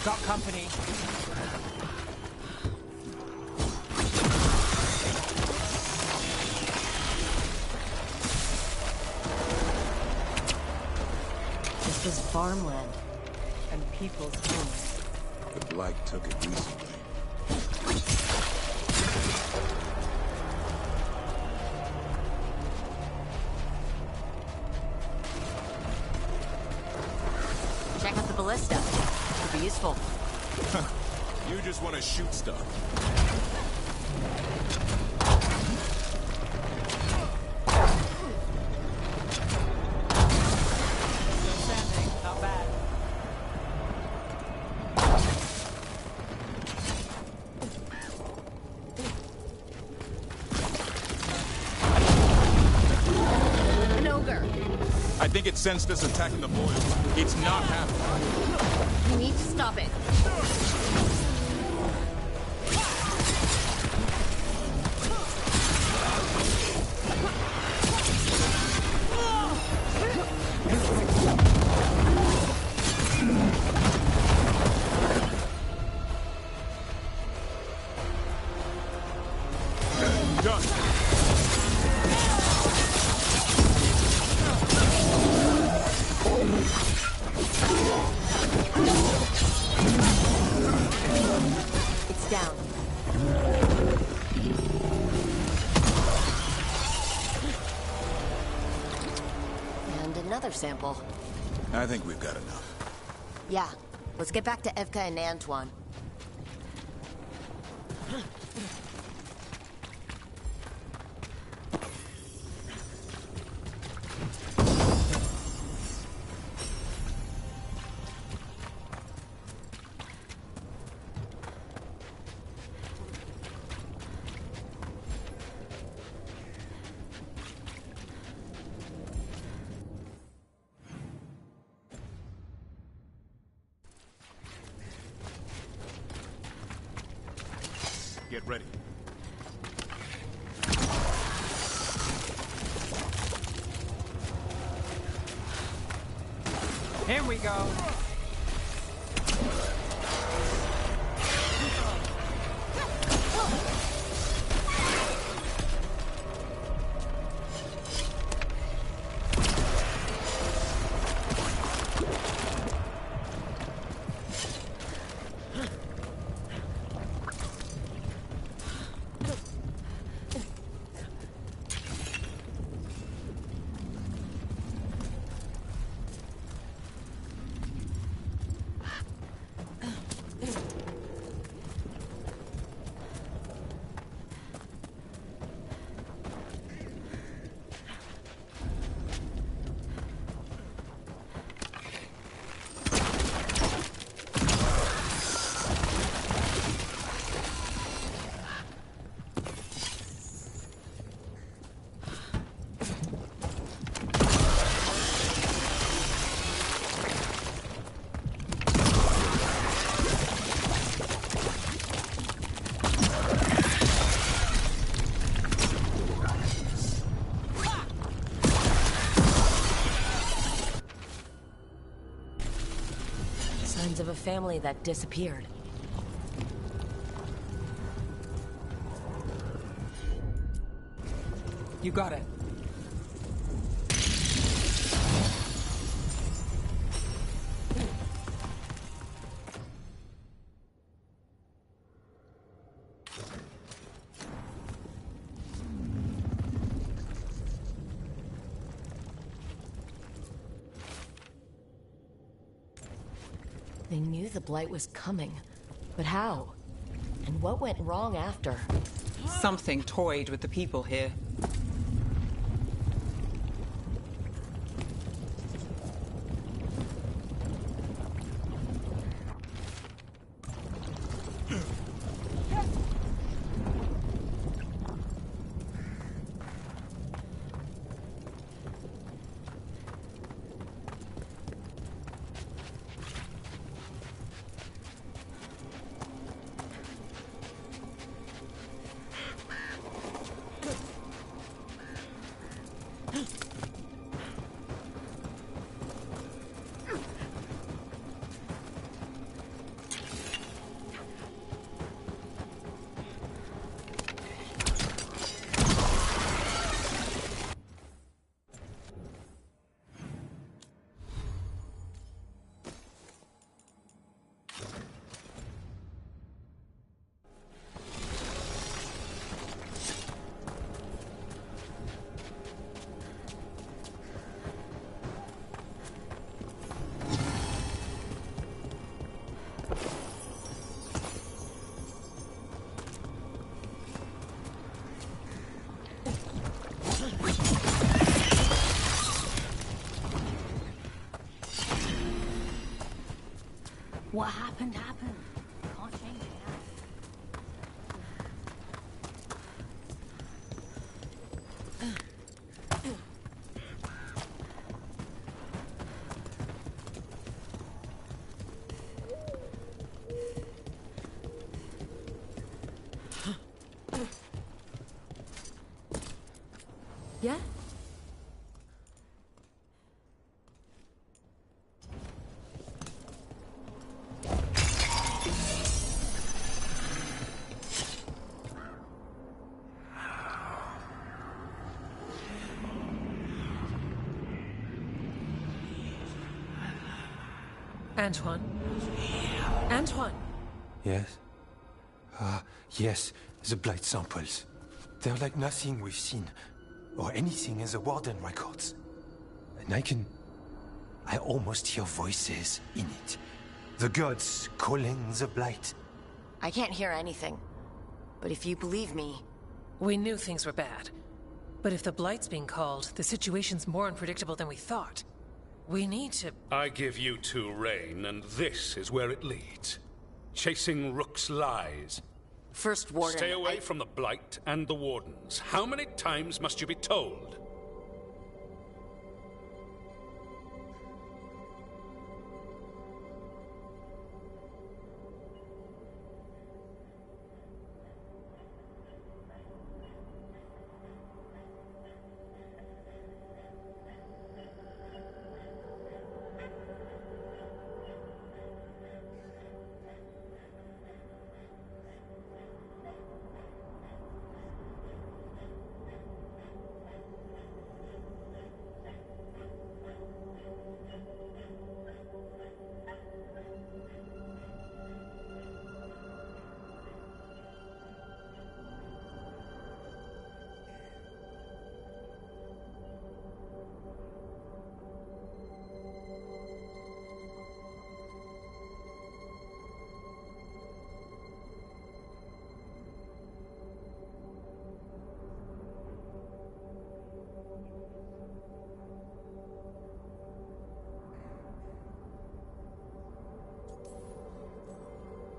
Got company. This was farmland and people's homes. The Blight took it recently. Check out the ballista. Could be useful. You just want to shoot stuff. Not bad. An ogre. I think it sensed us attacking the boil. It's not happening. We need to stop it. Done. It's down. And another sample. I think we've got enough. Yeah. Let's get back to Evka and Antoine. Get ready. Here we go. Signs of a family that disappeared. You got it. They knew the Blight was coming. But how? And what went wrong after? Something toyed with the people here. What happened, happened. Can't change it now. Yeah? Antoine? Antoine! Yes? Yes, the blight samples. They're like nothing we've seen, or anything in the Warden records. And I almost hear voices in it. The gods calling the blight. I can't hear anything. But if you believe me... We knew things were bad. But if the blight's being called, the situation's more unpredictable than we thought. We need to... I give you two reign, and this is where it leads. Chasing Rook's lies. First, Warden... Stay away from the Blight and the Wardens. How many times must you be told?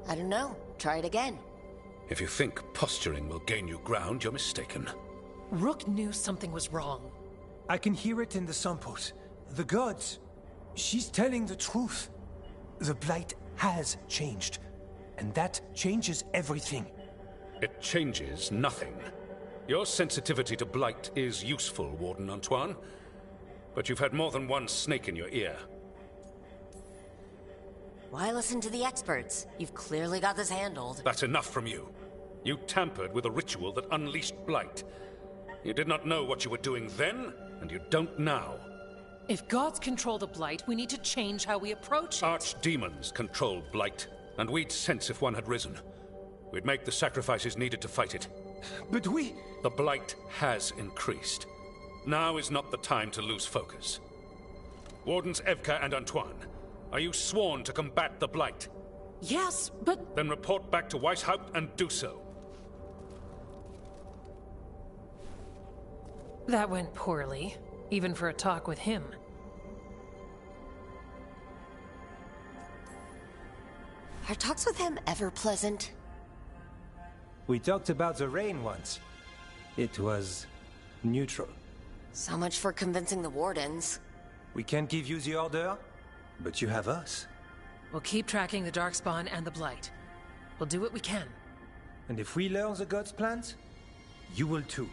I don't know. Try it again. If you think posturing will gain you ground, you're mistaken. Rook knew something was wrong. I can hear it in the samples. The gods. She's telling the truth. The blight has changed. And that changes everything. It changes nothing. Your sensitivity to blight is useful, Warden Antoine. But you've had more than one snake in your ear. Why listen to the experts? You've clearly got this handled. That's enough from you. You tampered with a ritual that unleashed blight. You did not know what you were doing then, and you don't now. If gods control the blight, we need to change how we approach it. Archdemons control blight, and we'd sense if one had risen. We'd make the sacrifices needed to fight it. But we... The blight has increased. Now is not the time to lose focus. Wardens Evka and Antoine, are you sworn to combat the blight? Yes, but... Then report back to Weishaupt and do so. That went poorly, even for a talk with him. Are talks with him ever pleasant? We talked about the rain once. It was neutral. So much for convincing the Wardens. We can't give you the order, but you have us. We'll keep tracking the Darkspawn and the Blight. We'll do what we can. And if we learn the gods' plans, you will too.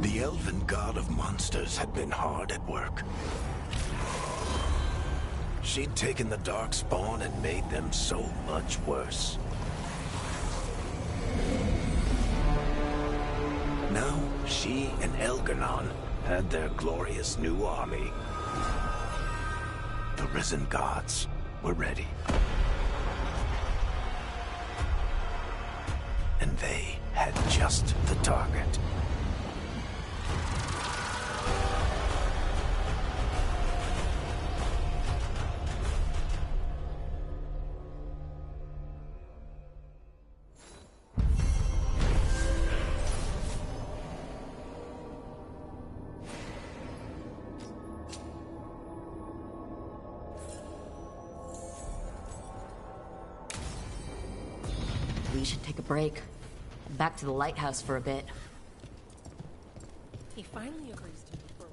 The elven god of monsters had been hard at work. She'd taken the Darkspawn and made them so much worse. Now, she and Elganon had their glorious new army. The risen gods were ready. And they had just the target. should take a break. Back to the lighthouse for a bit. He finally agrees to before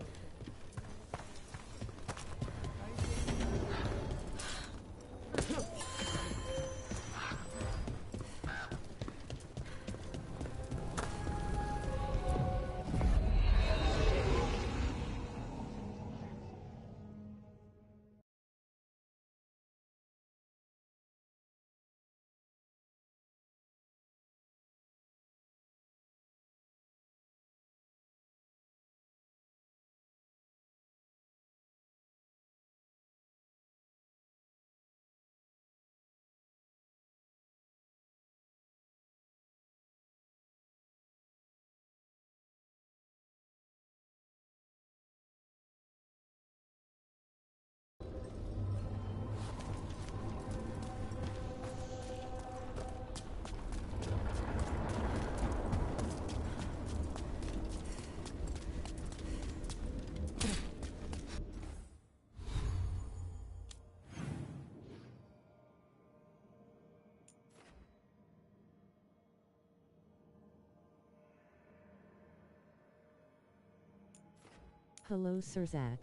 Hello, Sir Zach.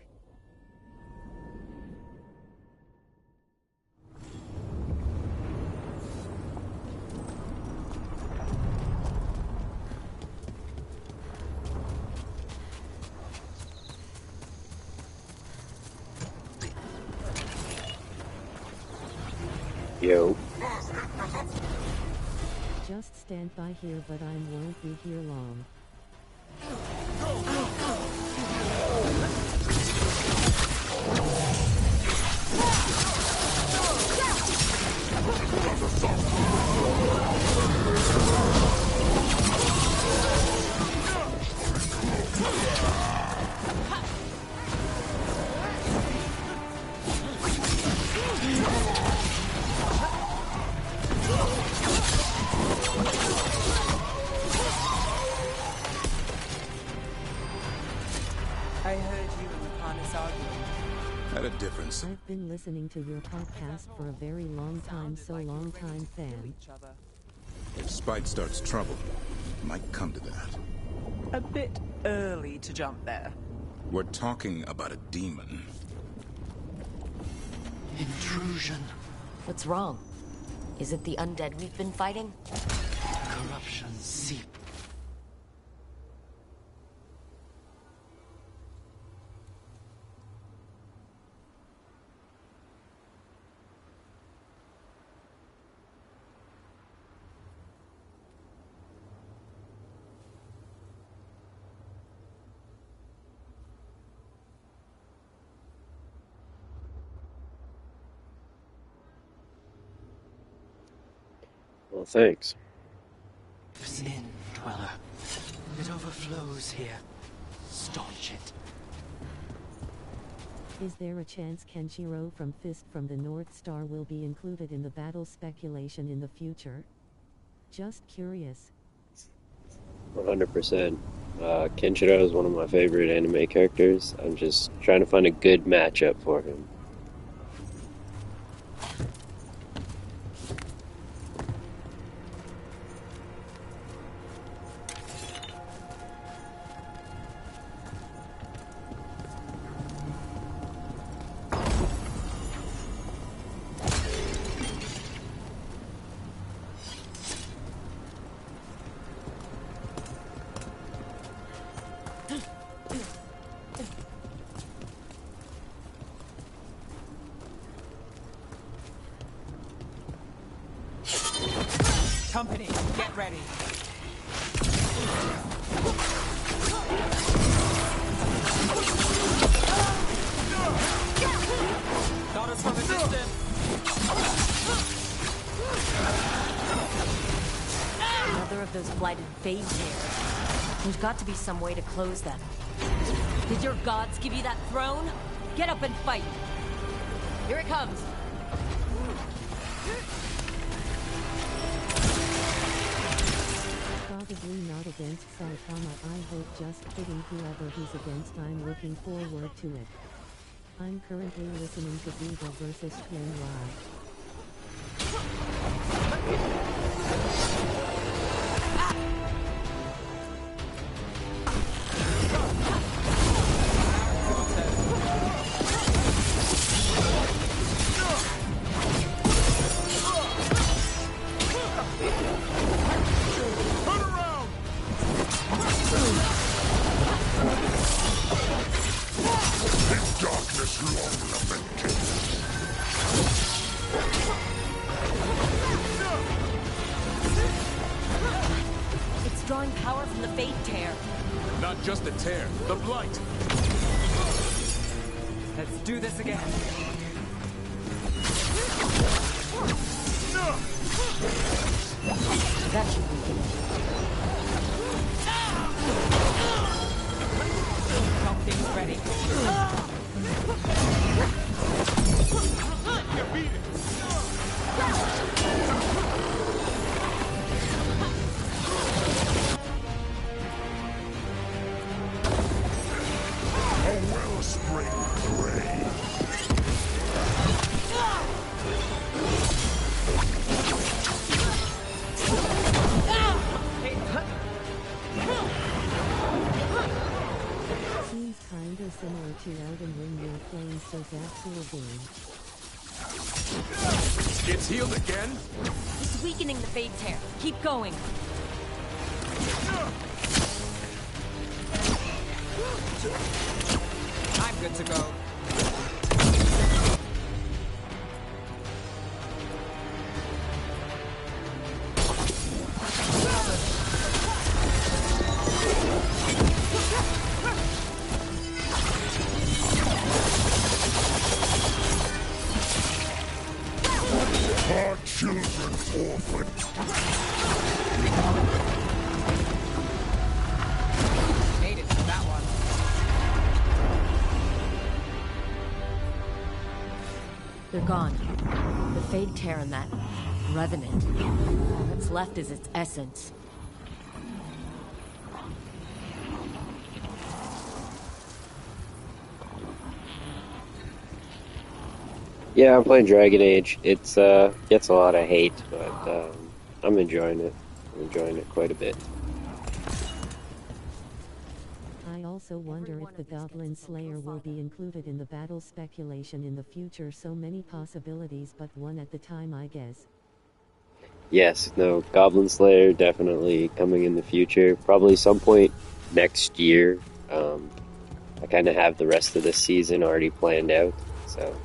Yo. Just stand by here, but I won't be here long. I heard you and the Harness arguing. At a difference. I've been listening to your podcast for a very long time, so long time fan. If Spite starts trouble, it might come to that. A bit early to jump there. We're talking about a demon. Intrusion. What's wrong? Is it the undead we've been fighting? Corruption seep. Well, thanks. Sin dweller. It overflows here. Staunch it. Is there a chance Kenshiro from Fist from the North Star will be included in the battle speculation in the future? Just curious. 100%. Kenshiro is one of my favorite anime characters. I'm just trying to find a good matchup for him. Company, get ready. Got us from a distance. Another of those blighted phase here. There's got to be some way to close them. Did your gods give you that throne? Get up and fight. Here it comes. Probably not against Saitama, I hope. Just kidding. Whoever he's against, I'm looking forward to it. I'm currently listening to Viva vs. Twin Live. drawing power from the Fade Tear. Not just the tear, the blight. Let's do this again. That should weaken it. Something's ready. You beat it. A wellspring grave. Seems kinda similar to Elden Ring you're playing Sozak cool game. It's healed again? It's weakening the Fade Tear. Keep going. I'm good to go. Our children orphaned. Made it to that one. They're gone. The Fade Tear and that Revenant. All that's left is its essence. Yeah, I'm playing Dragon Age. It's gets a lot of hate, but I'm enjoying it. I'm enjoying it quite a bit. I also wonder if the Goblin Slayer will be included in the battle speculation in the future. So many possibilities, but one at the time, I guess. Yes, no, Goblin Slayer definitely coming in the future. Probably some point next year. I kind of have the rest of the season already planned out, so.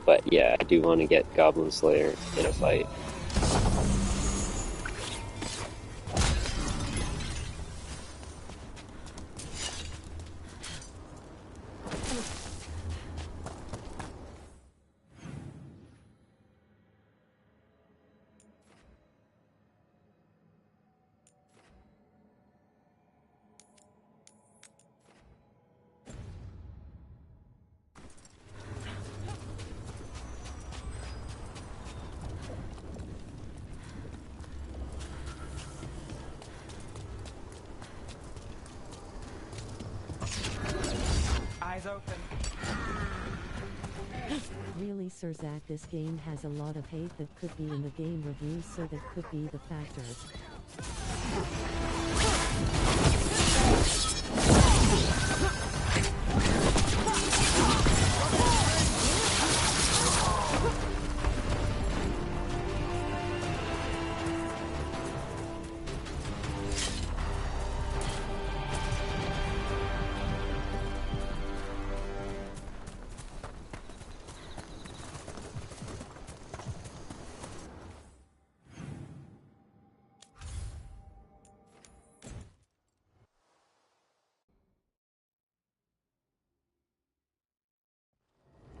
But yeah, I do want to get Goblin Slayer in a fight. Eyes open. Really, Sir Zach, this game has a lot of hate that could be in the game reviews, so that could be the factors.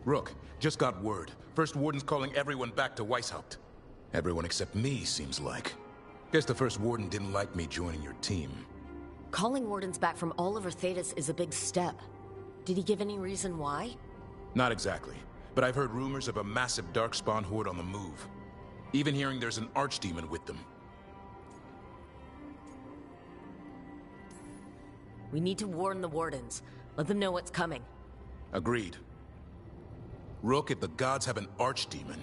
Rook, just got word. First Warden's calling everyone back to Weishaupt. Everyone except me, seems like. Guess the First Warden didn't like me joining your team. Calling Wardens back from all over Thedas is a big step. Did he give any reason why? Not exactly, but I've heard rumors of a massive Darkspawn horde on the move. Even hearing there's an Archdemon with them. We need to warn the Wardens. Let them know what's coming. Agreed. Rook, if the gods have an Archdemon,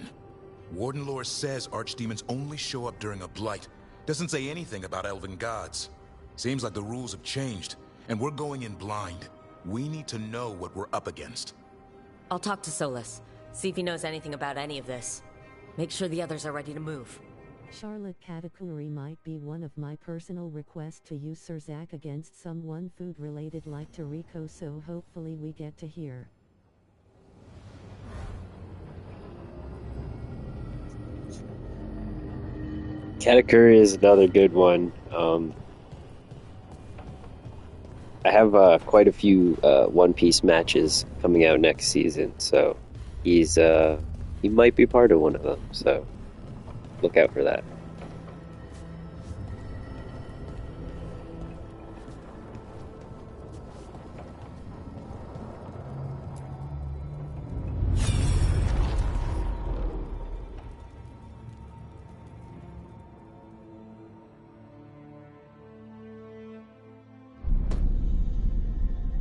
Warden lore says Archdemons only show up during a blight. Doesn't say anything about elven gods. Seems like the rules have changed, and we're going in blind. We need to know what we're up against. I'll talk to Solus, see if he knows anything about any of this. Make sure the others are ready to move. Charlotte Katakuri might be one of my personal requests to use Sir Zach against someone food-related like Tariko, so hopefully we get to hear. Katakuri is another good one. I have quite a few One Piece matches coming out next season, so he might be part of one of them. So look out for that.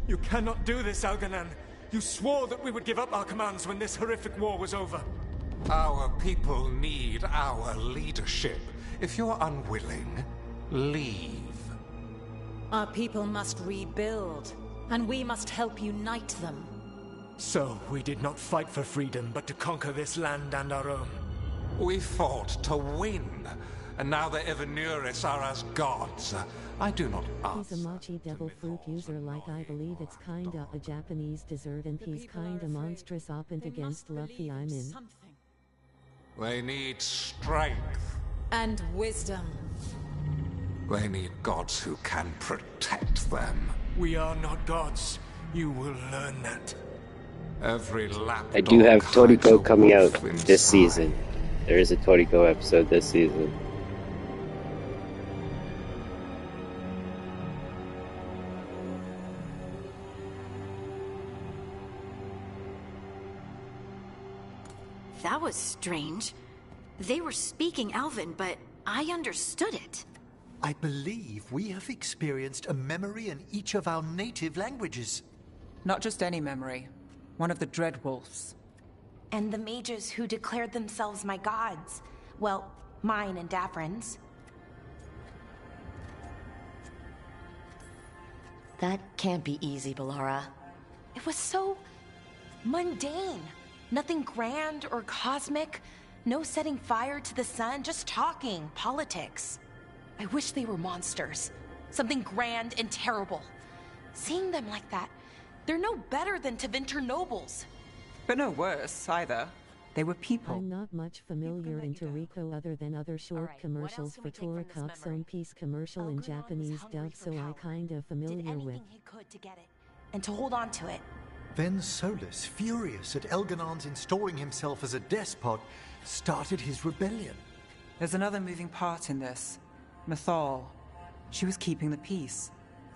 You cannot do this, Algernon. You swore that we would give up our commands when this horrific war was over. Our people need our leadership. If you're unwilling, leave. Our people must rebuild, and we must help unite them. So, we did not fight for freedom, but to conquer this land and our own. We fought to win, and now the Evanuris are as gods. I do not ask. He's a mochi devil fruit user like I believe it's kinda a Japanese dessert and he's kinda monstrous opponent against Luffy I'm in. They need strength. And wisdom. They need gods who can protect them. We are not gods. You will learn that. Every lapdog I do have Toriko hides a coming out wolf inside. this season. There is a Toriko episode this season. That was strange. They were speaking Elven, but I understood it. I believe we have experienced a memory in each of our native languages. Not just any memory. One of the Dreadwolves. And the mages who declared themselves my gods. Well, mine and Daffrin's. That can't be easy, Balara. It was so mundane. Nothing grand or cosmic. No setting fire to the sun, just talking politics. I wish they were monsters. Something grand and terrible. Seeing them like that, they're no better than Tevinter nobles. But no worse, either. They were people. I'm not much familiar in Toriko other than other short commercials for Torikop's own piece commercial in Japanese dub, so I kinda familiar with. He could to get it, and to hold on to it. Then Solus, furious at Elganon's installing himself as a despot, started his rebellion. There's another moving part in this. Mythal. She was keeping the peace.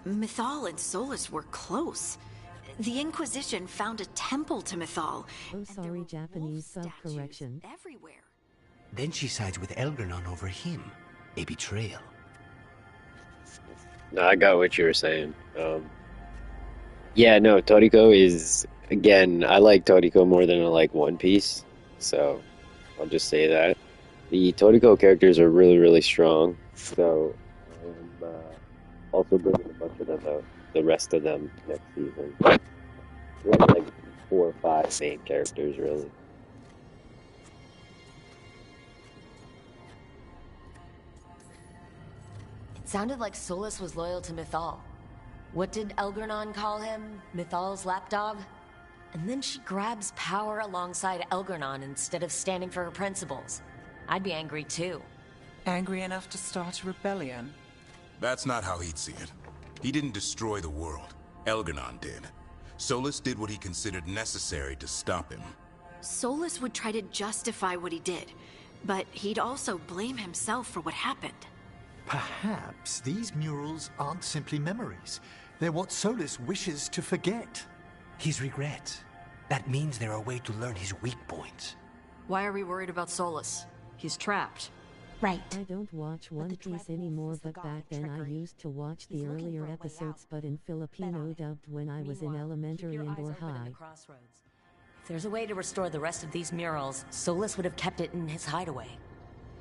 Mythal and Solus were close. The Inquisition found a temple to Mythal. Oh, sorry, Japanese sub-correction. Everywhere. Then she sides with Elgranon over him. A betrayal. No, I got what you were saying. Yeah, no, Toriko is, again, I like Toriko more than I like One Piece, so I'll just say that. The Toriko characters are really, really strong, so I'm also bringing a bunch of them out, the rest of them next season. We have like 4 or 5 main characters, really. It sounded like Solus was loyal to Mythal. What did Elgranon call him? Mythal's lapdog? And then she grabs power alongside Elgranon instead of standing for her principles. I'd be angry too. Angry enough to start a rebellion? That's not how he'd see it. He didn't destroy the world. Elgranon did. Solus did what he considered necessary to stop him. Solus would try to justify what he did, but he'd also blame himself for what happened. Perhaps these murals aren't simply memories. They're what Solus wishes to forget. His regrets. That means they're a way to learn his weak points. Why are we worried about Solus? He's trapped. Right. I don't watch One Piece anymore, but back then I used to watch the earlier episodes, but in Filipino dubbed when I was in elementary and or high. If there's a way to restore the rest of these murals, Solus would have kept it in his hideaway.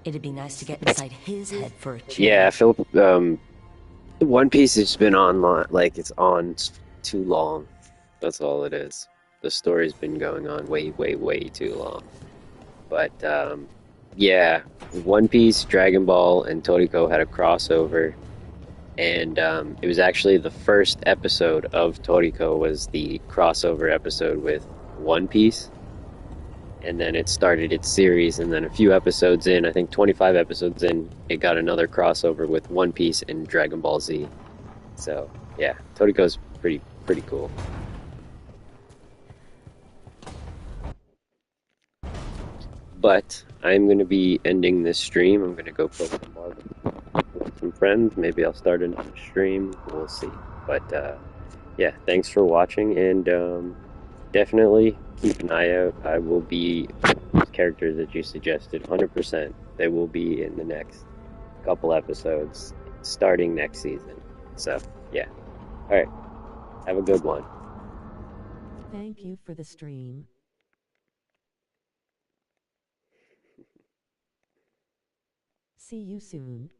It'd be nice to get inside his head for a change. Yeah, One Piece has been on, like, it's on too long. That's all it is. The story's been going on way, way, way too long. But, yeah, One Piece, Dragon Ball, and Toriko had a crossover. And it was actually the first episode of Toriko was the crossover episode with One Piece. and then it started its series, and then a few episodes in, I think 25 episodes in, it got another crossover with One Piece and Dragon Ball Z. So yeah, Toriko's pretty cool. But I'm going to be ending this stream. I'm going to go play some Marvel with some friends. Maybe I'll start another stream. We'll see. But yeah, thanks for watching, and definitely keep an eye out. I will be these characters that you suggested, 100%. They will be in the next couple episodes starting next season. So yeah. Alright. Have a good one. Thank you for the stream. See you soon.